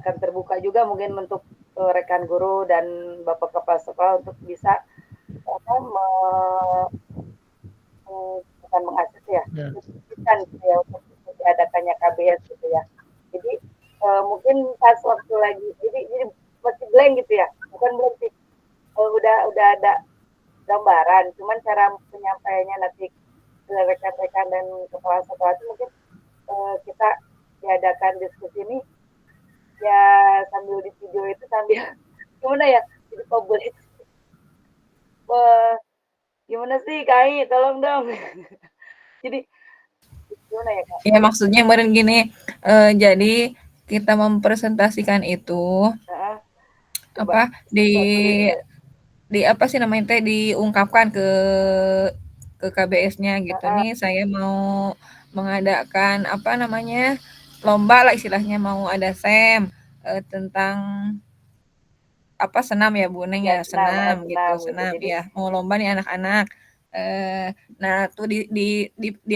akan terbuka juga mungkin untuk rekan guru dan Bapak Kepala Sekolah untuk bisa bukan mengakses ya, kan ya untuk diadakannya KBS gitu ya. Jadi mungkin pas waktu lagi, jadi masih blank gitu ya, bukan belum sih, udah ada gambaran, cuman cara penyampaiannya nanti ke rekan-rekan dan kepala sekolah itu mungkin kita diadakan diskusi ini ya sambil di video itu sambil gimana ya, jadi publik. Gimana sih Kai, tolong dong. Jadi gimana ya Kak? Ya maksudnya kemarin gini, jadi kita mempresentasikan itu apa sih namanya teh diungkapkan ke KBS-nya gitu. Nih saya mau mengadakan apa namanya lomba lah istilahnya, mau ada SEM tentang apa senam ya Bu Neng ya, senam gitu, senam Jadi, ya, mau lomba nih anak-anak. Nah tuh di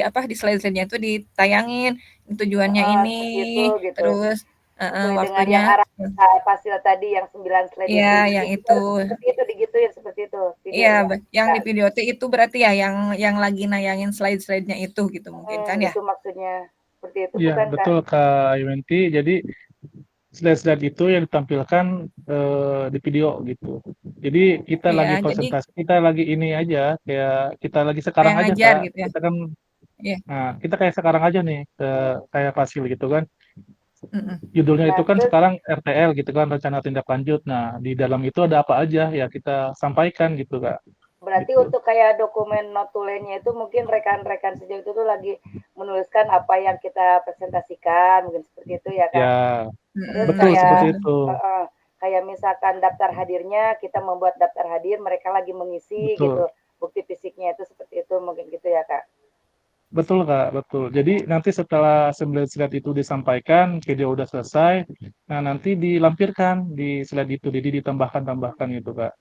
apa di slide-slide-nya tuh ditayangin tujuannya ini, seperti itu gitu. terus Sesuai dengan yang waktunya. arah Fasil tadi yang 9 slide itu. Iya, yang Jadi itu. seperti itu digituin seperti itu Iya, videonya. yang di video itu berarti ya yang lagi nayangin slide-slide-nya itu gitu mungkin kan ya? Itu maksudnya. Seperti itu Iya, bukan Kak? betul Kak Yunti. Jadi slide-slide itu yang ditampilkan di video gitu. Jadi kita lagi Iya, jadi konsentrasi, kita lagi ini aja, kayak kita lagi sekarang kayak aja ngajar Kak. gitu ya? Kita kan, Iya. nah kita kayak sekarang aja nih, kayak Fasil gitu kan. Mm-mm. Judulnya Nah, itu kan terus sekarang RTL gitu kan, rencana tindak lanjut. Nah, di dalam itu ada apa aja ya kita sampaikan gitu Kak. berarti Gitu. untuk kayak dokumen notulennya itu mungkin rekan-rekan sejauh itu tuh lagi menuliskan apa yang kita presentasikan, mungkin seperti itu ya Kak. Ya, Terus betul Gitu. seperti kayak itu. kayak misalkan daftar hadirnya, kita membuat daftar hadir, mereka lagi mengisi gitu. Betul. Bukti fisiknya itu seperti itu mungkin gitu ya Kak. Betul Kak, betul. Jadi nanti setelah 9 slide itu disampaikan, video udah selesai, nah nanti dilampirkan di slide itu, jadi ditambahkan-tambahkan gitu Kak.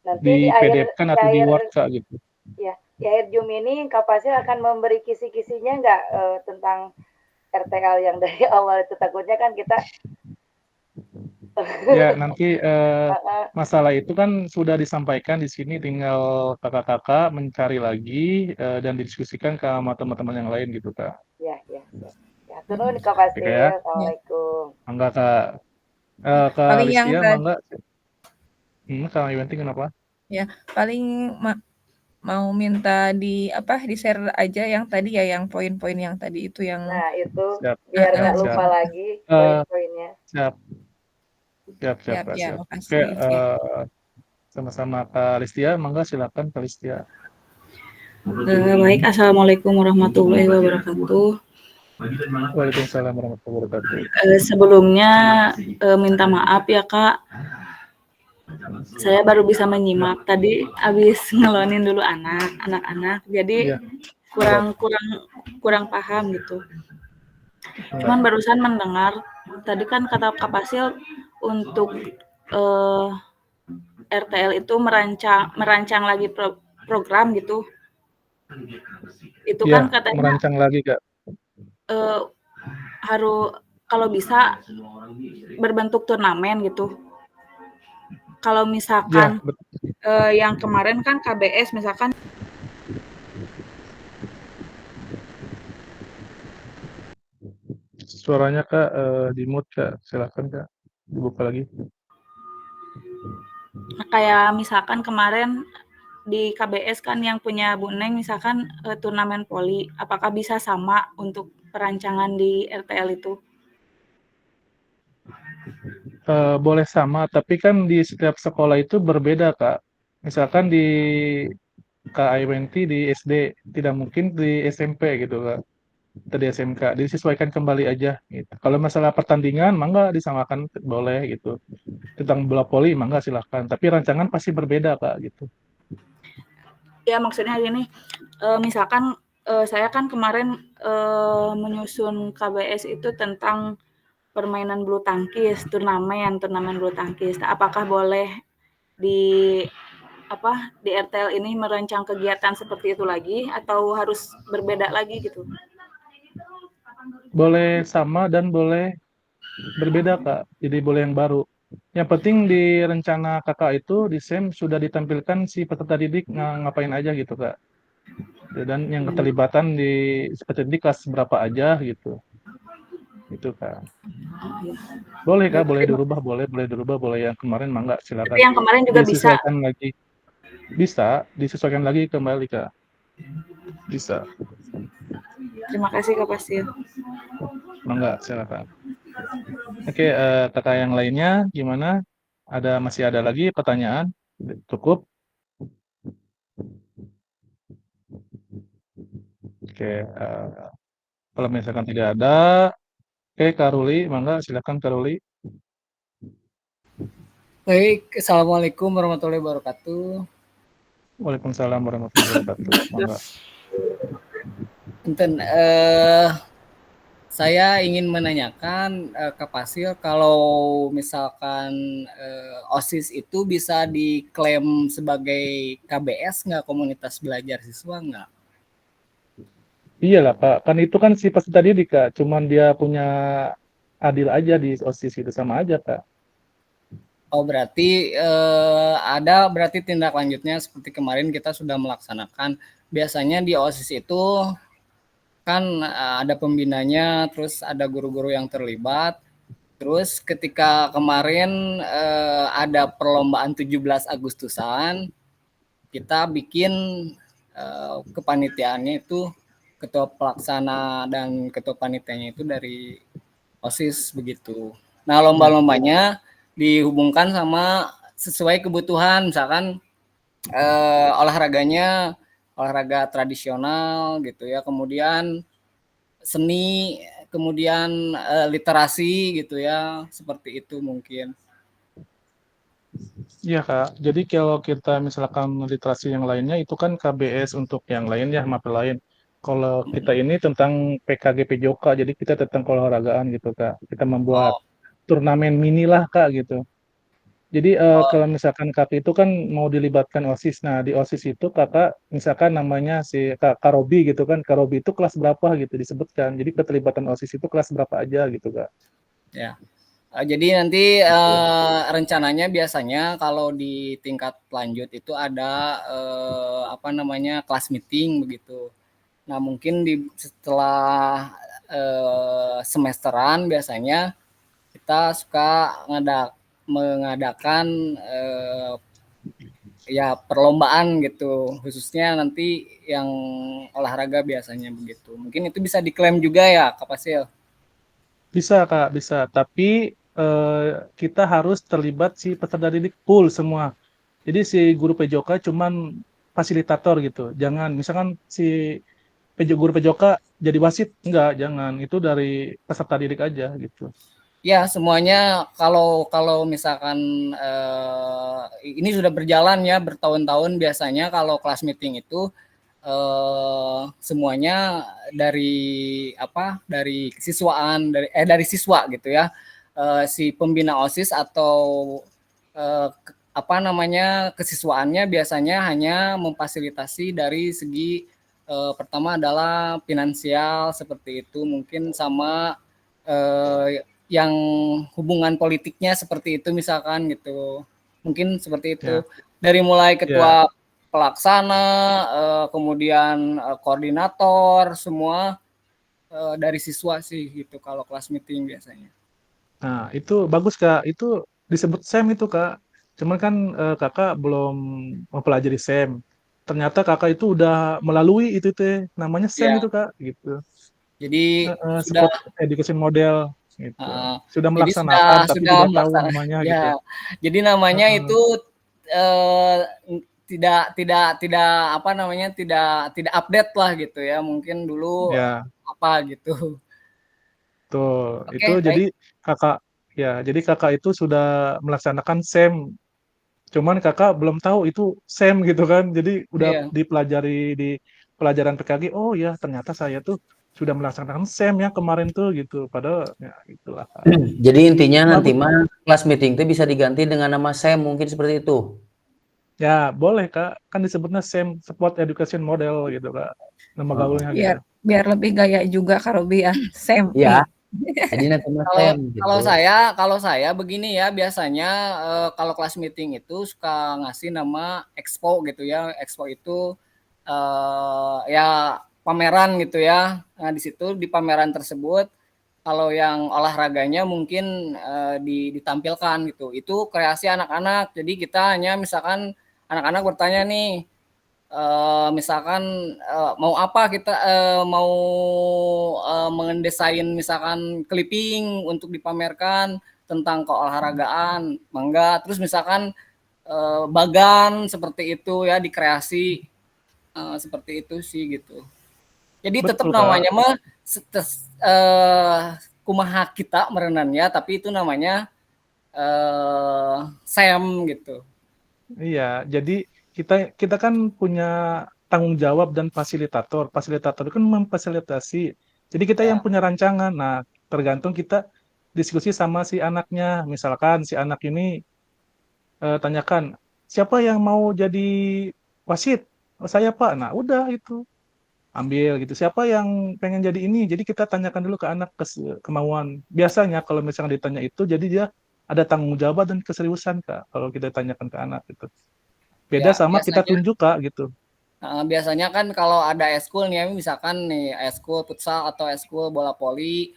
Nanti Di PDF-kan atau di Word Kak gitu. ya, di akhir Zoom ini Kak Fasil akan memberi kisi-kisinya nggak tentang RTL yang dari awal itu, takutnya kan kita Ya, nanti masalah itu kan sudah disampaikan di sini, tinggal kakak-kakak mencari lagi dan didiskusikan sama teman-teman yang lain gitu Kak. ya. Ya, turun Kak Oke Fasil. ya. Assalamualaikum. Mangga Kak. Kak Paling yang Listia, tadi mangga. Kak Iwanti kenapa? ya paling mau minta di share aja yang tadi ya, yang poin-poin yang tadi itu yang Nah, itu Siap, biar siap, nggak siap. lupa lagi Eh, poin-poinnya. siap, siap, siap Kak, ya, siap. Oke, makasih. sama-sama Kak Listia, mangga silakan Kak Listia. Baik, Assalamualaikum warahmatullahi wabarakatuh. Waalaikumsalam warahmatullahi wabarakatuh. Sebelumnya minta maaf ya Kak, saya baru bisa menyimak tadi habis ngelonin dulu anak-anak, jadi Iya, kurang paham gitu. Cuman barusan mendengar tadi kan kata Kak Pasil untuk RTL itu merancang lagi program gitu. Itu iya, kan katanya merancang lagi Kak. harus kalau bisa berbentuk turnamen gitu. Kalau Iya, misalkan betul. yang kemarin kan KBS misalkan Suaranya Kak di mute Kak, silakan Kak, dibuka lagi. kayak misalkan kemarin di KBS kan yang punya Bu Neng misalkan turnamen voli, apakah bisa sama untuk perancangan di RTL itu? Boleh sama, tapi kan di setiap sekolah itu berbeda Kak. Misalkan di Kak Iwanti di SD, tidak mungkin di SMP gitu Kak. Atau di SMK, disesuaikan kembali aja gitu. Kalau masalah pertandingan, mangga disamakan boleh gitu. Tentang bola voli, mangga silahkan. Tapi rancangan pasti berbeda Kak gitu. Ya maksudnya gini, misalkan saya kan kemarin menyusun KBS itu tentang permainan bulu tangkis, turnamen bulu tangkis. Apakah boleh di RTL ini merancang kegiatan seperti itu lagi atau harus berbeda lagi gitu? Boleh sama dan boleh berbeda Kak. Jadi boleh yang baru. Yang penting di rencana kakak itu di SEM sudah ditampilkan si peserta didik ngapain aja gitu Kak. Dan yang keterlibatan di peserta didik kelas berapa aja gitu. Itu Kak. Boleh Kak, boleh dirubah, boleh yang kemarin mangga silakan. Tapi yang kemarin juga disesuaikan lagi. Bisa, disesuaikan lagi kembali Kak. Bisa. Terima kasih Kak Pasil. Mangga silakan. Oke, kakak yang lainnya gimana? Masih ada lagi pertanyaan? Cukup? Oke, kalau misalkan tidak ada, oke Kak Ruli, mangga silakan Kak Ruli. Baik, Assalamualaikum warahmatullahi wabarakatuh. Waalaikumsalam warahmatullahi wabarakatuh. Monggo. Enten, saya ingin menanyakan ke Pasil kalau misalkan OSIS itu bisa diklaim sebagai KBS nggak, komunitas belajar siswa nggak? Iya lah Pak, kan itu kan si peserta didik Kak, cuman dia punya adil aja di OSIS itu sama aja Kak. Oh berarti berarti tindak lanjutnya seperti kemarin kita sudah melaksanakan. Biasanya di OSIS itu kan ada pembinanya, terus ada guru-guru yang terlibat. Terus ketika kemarin ada perlombaan 17 Agustusan, kita bikin kepanitiaannya itu ketua pelaksana dan ketua panitianya itu dari OSIS begitu. Nah, lomba-lombanya dihubungkan sama sesuai kebutuhan, misalkan olahraganya olahraga tradisional gitu ya, kemudian seni, kemudian literasi gitu ya, seperti itu mungkin. Iya Kak, jadi kalau kita misalkan literasi yang lainnya itu kan KBS untuk yang lainnya, mapel lain. Kalau kita ini tentang PKG PJOK, jadi kita tentang keolahragaan gitu Kak. Kita membuat turnamen mini lah Kak gitu. Jadi kalau misalkan kakak itu kan mau dilibatkan OSIS, nah di OSIS itu kakak misalkan namanya si Kak Robi gitu kan, Kak Robi itu kelas berapa gitu disebutkan. Jadi keterlibatan OSIS itu kelas berapa aja gitu Kak. Ya, jadi nanti rencananya biasanya kalau di tingkat lanjut itu ada kelas meeting begitu. Nah mungkin setelah semesteran biasanya kita suka mengadakan ya perlombaan gitu, khususnya nanti yang olahraga biasanya begitu. Mungkin itu bisa diklaim juga ya Kak Pasil? Bisa Kak, bisa. Tapi kita harus terlibat si peserta didik full semua. Jadi si guru PJOK cuman fasilitator gitu. Jangan misalkan si guru PJOK jadi wasit, enggak, jangan. Itu dari peserta didik aja gitu. Ya, semuanya kalau misalkan ini sudah berjalan ya bertahun-tahun, biasanya kalau kelas meeting itu semuanya dari siswaan, dari siswa gitu ya. Si pembina OSIS atau kesiswaannya biasanya hanya memfasilitasi dari segi pertama adalah finansial seperti itu, mungkin sama yang hubungan politiknya seperti itu misalkan gitu, mungkin seperti itu dari mulai ketua pelaksana, kemudian koordinator, semua dari siswa sih gitu kalau kelas meeting biasanya. Nah itu bagus Kak, itu disebut SEM itu Kak, cuman kan kakak belum mempelajari SEM, ternyata kakak itu udah melalui itu teh, namanya SEM itu Kak gitu. Jadi sudah education model gitu. Sudah melaksanakan tapi sudah tidak tahu namanya ya, gitu. Jadi namanya itu tidak update lah gitu ya, mungkin dulu apa gitu. Tuh, itu jadi kakak itu sudah melaksanakan SEM. Cuman kakak belum tahu itu SEM gitu kan. Jadi udah dipelajari di pelajaran PKG, oh ya ternyata saya tuh sudah melaksanakan SEM ya kemarin tuh gitu. Padahal ya itulah. Jadi intinya nanti mah kelas meeting itu bisa diganti dengan nama SEM, mungkin seperti itu. Ya boleh Kak, kan disebutnya SEM, Support Education Model gitu Kak, nama gaulnya gitu. Biar lebih gaya juga Kak Robi ya, SEM. Iya. Jadi nanti kalau saya begini ya, biasanya kalau kelas meeting itu suka ngasih nama expo gitu ya. Expo itu ya pameran gitu ya. Nah di situ di pameran tersebut kalau yang olahraganya mungkin ditampilkan gitu. Itu kreasi anak-anak. Jadi kita hanya misalkan anak-anak bertanya nih, misalkan mau apa kita mau mendesain misalkan clipping untuk dipamerkan tentang keolahragaan, mangga. Terus misalkan bagan seperti itu ya dikreasi seperti itu sih gitu. Jadi tetap namanya mah kumaha kita merenannya, tapi itu namanya SEM gitu. Iya, jadi kita kan punya tanggung jawab dan fasilitator. Fasilitator itu kan memfasilitasi. Jadi kita yang Ya. punya rancangan. Nah, tergantung kita diskusi sama si anaknya. Misalkan si anak ini tanyakan, siapa yang mau jadi wasit? Oh, saya Pak. Nah, udah itu. Ambil gitu. Siapa yang pengen jadi ini? Jadi kita tanyakan dulu ke anak kemauan. Biasanya kalau misalnya ditanya itu, jadi dia ada tanggung jawab dan keseriusan, Kak. Kalau kita tanyakan ke anak gitu. Beda Ya, sama kita tunjuk, Kak, gitu. Biasanya kan kalau ada eskul nih, misalkan nih eskul futsal atau eskul bola voli.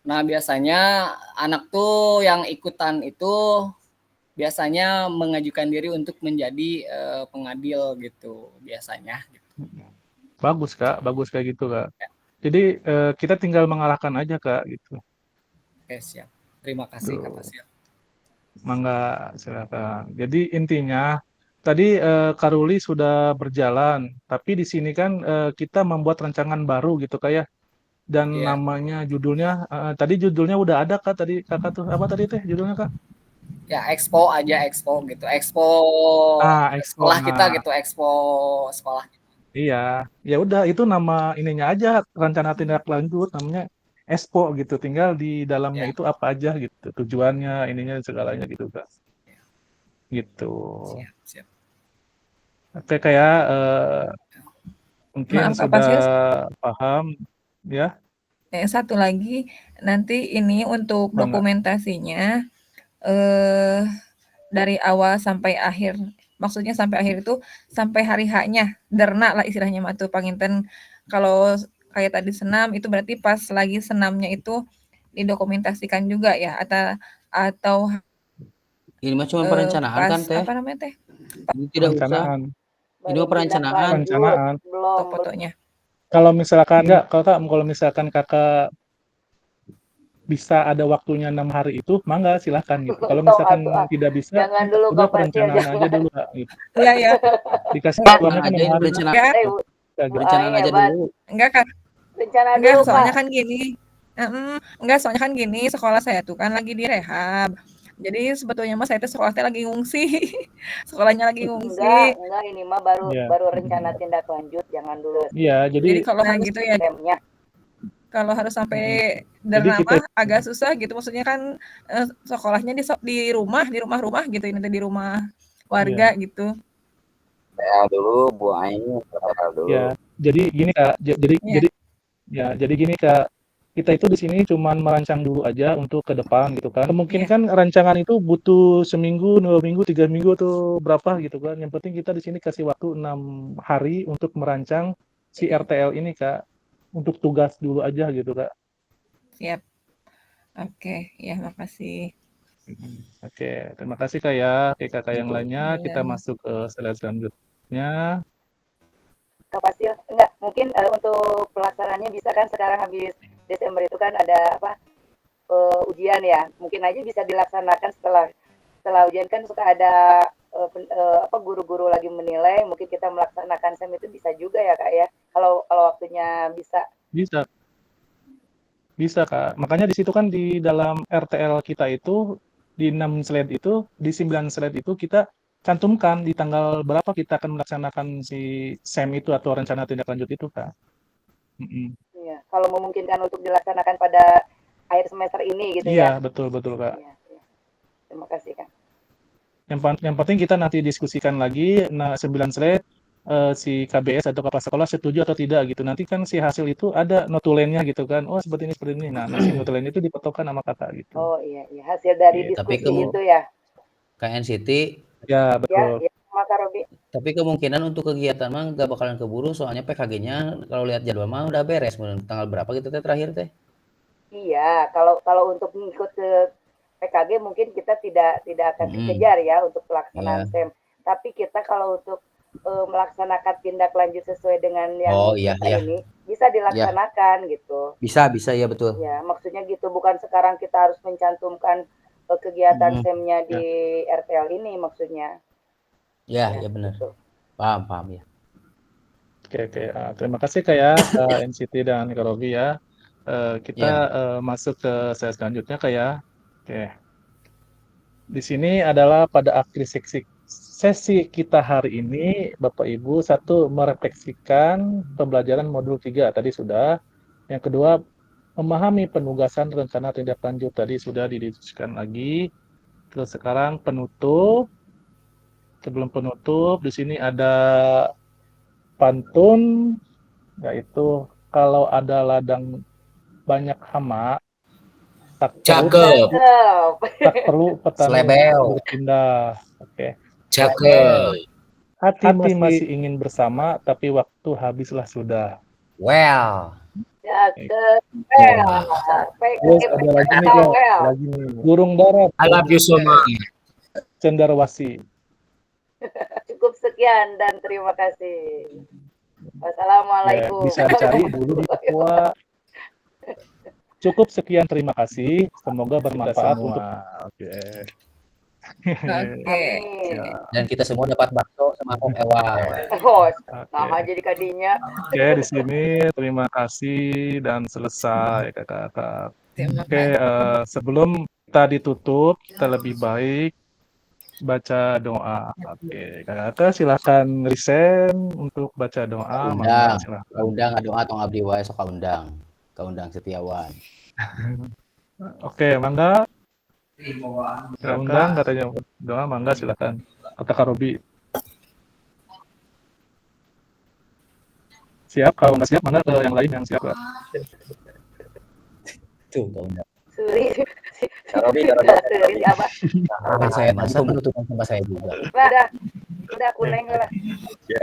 Nah, biasanya anak tuh yang ikutan itu biasanya mengajukan diri untuk menjadi pengadil gitu biasanya. Gitu. Bagus, Kak. Bagus kayak gitu, Kak. Jadi kita tinggal mengarahkan aja, Kak, gitu. Oke, siap. Terima kasih, Kak Fasil. Mangga, silakan. Jadi intinya tadi Kak Ruli sudah berjalan, tapi di sini kan kita membuat rancangan baru gitu kayak dan Iya. namanya judulnya tadi judulnya udah ada Kak tadi Kakak tuh apa tadi teh judulnya Kak? Ya expo aja expo gitu. Expo Expo. sekolah kita gitu, expo sekolah. Iya, ya udah itu nama ininya aja rencana tindak lanjut namanya Expo gitu. Tinggal di dalamnya itu apa aja gitu, tujuannya, ininya segalanya gitu Kak. Gitu. Siap. Oke kayak mungkin Maaf, Kak sudah Fasil. paham ya. Satu lagi nanti ini untuk Mangga. dokumentasinya dari awal sampai akhir. Maksudnya sampai akhir itu sampai hari H-nya, derna lah istilahnya mah tuh panginten. Kalau kayak tadi senam itu berarti pas lagi senamnya itu didokumentasikan juga ya atau Ini mah cuma perencanaan pas kan teh? apa namanya teh? Ini tidak usah. Perencanaan. Ini mah perencanaan. Perencanaan. Belum fotonya. Kalau misalkan kalau misalkan Kakak bisa ada waktunya 6 hari itu, mangga silahkan gitu. Kalau misalkan tidak bisa, jangan dulu udah Kak Fasil, perencanaan aja dulu Kak. Gitu. Iya ya. Dikasih Tenang waktunya kan aja 6 ini hari. perencanaan. Perencanaan aja dulu. Enggak kan? Rencana Enggak, dulu soalnya Pak. kan gini. Enggak, soalnya kan gini, sekolah saya tuh kan lagi direhab. Jadi sebetulnya mah saya tuh sekolahnya lagi ngungsi. Sekolahnya lagi ngungsi. Enggak ini mah baru rencana tindak lanjut, jangan dulu. Iya, Jadi kalau harus gitu ya. Kalau harus sampai Jadi derna agak susah gitu. Maksudnya kan sekolahnya di rumah gitu, ini di rumah warga gitu. Dulu Bu Aing dulu. Ya, jadi gini Kak, jadi gini Kak, kita itu di sini cuman merancang dulu aja untuk ke depan gitu kan. Mungkin kan rancangan itu butuh seminggu, 2 minggu, 3 minggu atau berapa gitu kan. Yang penting kita di sini kasih waktu 6 hari untuk merancang si RTL ini Kak. Untuk tugas dulu aja gitu Kak. Siap. Oke, ya makasih. Oke, terima kasih Kak ya. Oke Kakak yang lainnya, kita masuk ke slide selanjutnya. Kak Fasil, enggak, mungkin untuk pelaksanaannya bisa kan sekarang habis Desember itu kan ada ujian ya. Mungkin aja bisa dilaksanakan setelah ujian kan suka ada guru-guru lagi menilai, mungkin kita melaksanakan SEM itu bisa juga ya Kak ya. Kalau waktunya bisa. Bisa Kak. Makanya di situ kan di dalam RTL kita itu di 6 slide itu, di 9 slide itu kita cantumkan di tanggal berapa kita akan melaksanakan si SEM itu atau rencana tindak lanjut itu Kak. Iya, kalau memungkinkan untuk dilaksanakan pada akhir semester ini gitu ya. Iya, betul Kak. Iya. Terima kasih Kak. Yang penting kita nanti diskusikan lagi 9 slide si KBS atau kepala sekolah setuju atau tidak gitu. Nanti kan si hasil itu ada notulennya gitu kan. Oh seperti ini. Nah si notulen itu dipotongkan sama kakak gitu. Oh iya, hasil dari diskusi itu ya. KNCT. Ya betul. Ya, Kak Robi. Tapi kemungkinan untuk kegiatan mah nggak bakalan keburu soalnya PKG-nya kalau lihat jadwal mah udah beres. Tanggal berapa gitu teh terakhir teh? Iya, kalau untuk mengikut ke PKG mungkin kita tidak akan dikejar ya untuk pelaksanaan SEM. Tapi kita kalau untuk melaksanakan tindak lanjut sesuai dengan yang ini bisa dilaksanakan gitu. Bisa ya betul. Ya, maksudnya gitu, bukan sekarang kita harus mencantumkan kegiatan SEM-nya di RTL ini maksudnya. Ya benar. Gitu. Paham ya. Oke. Terima kasih Kak NCT dan Kak Robi ya. Kita masuk ke slide selanjutnya Kak ya. Oke. Di sini adalah pada akhir sesi kita hari ini, Bapak Ibu, satu merefleksikan pembelajaran modul 3 tadi sudah. Yang kedua, memahami penugasan rencana tindak lanjut tadi sudah didiskusikan lagi. Terus sekarang penutup. Sebelum penutup, di sini ada pantun, yaitu kalau ada ladang banyak hama, tak perlu petani Slebel. berpindah. Oke. Cakep. Hati masih ingin bersama, tapi waktu habislah sudah. Well. Cakep. Terus ada lagi nih, lagi nih. Burung darat. I love you so much. Cenderawasih. Cukup sekian dan terima kasih. Wassalamualaikum. Bisa dicari dulu di Papua. Cukup sekian, terima kasih. Semoga bermanfaat untuk Oke. Dan kita semua dapat bakso sama kok ewang. Oh, nah jadi kadinya. Oke, di sini terima kasih dan selesai kakak-kakak. Oke, sebelum kita ditutup, kita lebih baik baca doa. Oke, kakak-kakak silakan resign untuk baca doa. Undang, undang doa atau abdi wae sok undang. Kaundang Setiawan. Oke, Mangga. Undang katanya doa, Mangga silakan. Kata Kak Robi. Siap, kalau nggak siap, Mangga ke yang lain yang siap. Tuh, kaundang. Suri. Robi, Suri apa? Saya masa penutupan sama saya juga. Udah kuleng lah.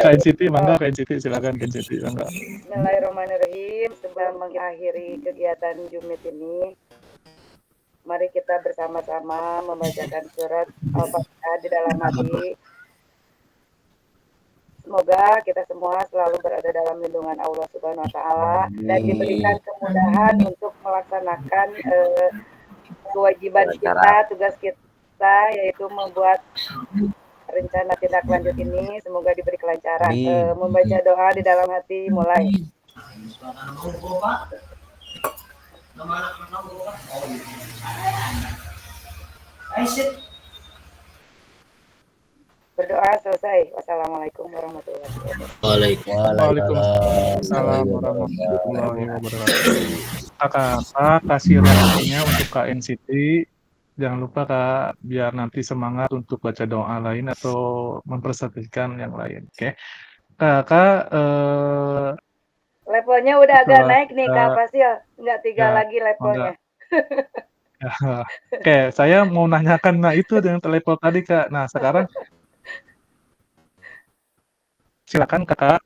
Kain Siti, Mangga, Kain Siti, silakan Kain Siti, Mangga. Bismillahirrahmanirrahim. Sebelum mengakhiri kegiatan Jumit ini, mari kita bersama-sama membacakan surat Al-Fatihah di dalam hati. Semoga kita semua selalu berada dalam lindungan Allah Subhanahu wa Ta'ala dan diberikan kemudahan untuk melaksanakan kewajiban kita, tugas kita, yaitu membuat rencana tindak lanjut ini. Semoga diberi kelancaran. Membaca doa di dalam hati, mulai. Berdoa selesai. Wassalamualaikum warahmatullahi wabarakatuh. Waalaikumsalam warahmatullahi wabarakatuh. Kakak kasih reaksinya untuk Kak NCT. Jangan lupa Kak, biar nanti semangat untuk baca doa lain atau mempresentasikan yang lain. Oke. Kakak levelnya udah agak naik nih Kak Fasil. Enggak 3 lagi levelnya. Oke, saya mau nanyakan itu dengan level tadi Kak. Nah, sekarang silakan Kakak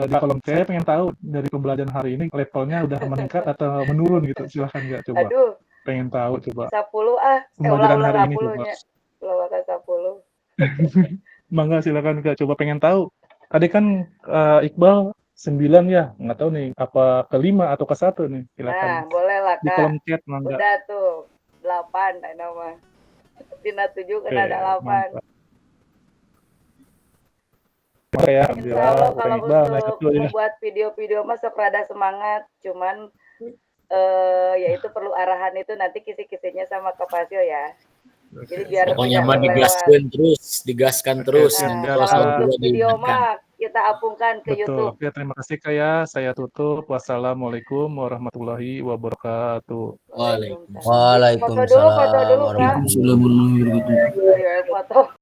di kolom chat pengen tahu dari pembelajaran hari ini levelnya udah meningkat atau menurun gitu. Silakan Kak coba. Aduh. Pengen tahu coba. 10 pembelajaran hari ini coba. Ulah 10. Mangga silakan Kak coba pengen tahu. Tadi kan Iqbal 9 ya, nggak tahu nih apa ke-5 atau ke-1 nih. Silakan. Nah, boleh lah Kak. Di kolom chat Mangga. Udah tuh 8 nama. Tina 7 kena ada 8. Ya, Insya Allah kalau untuk membuat video-video mah sok rada semangat, cuman yaitu perlu arahan itu nanti kisi-kisinya sama Kak Fasil ya. Jadi biar pokoknya mah digaskan terus. Kalau untuk video mah kita apungkan ke YouTube. Ya, terima kasih Kak ya. Saya tutup. Wassalamualaikum warahmatullahi wabarakatuh. Waalaikumsalam Foto dulu Kak. Waalaikumsalam warahmatullahi wabarakatuh. Foto.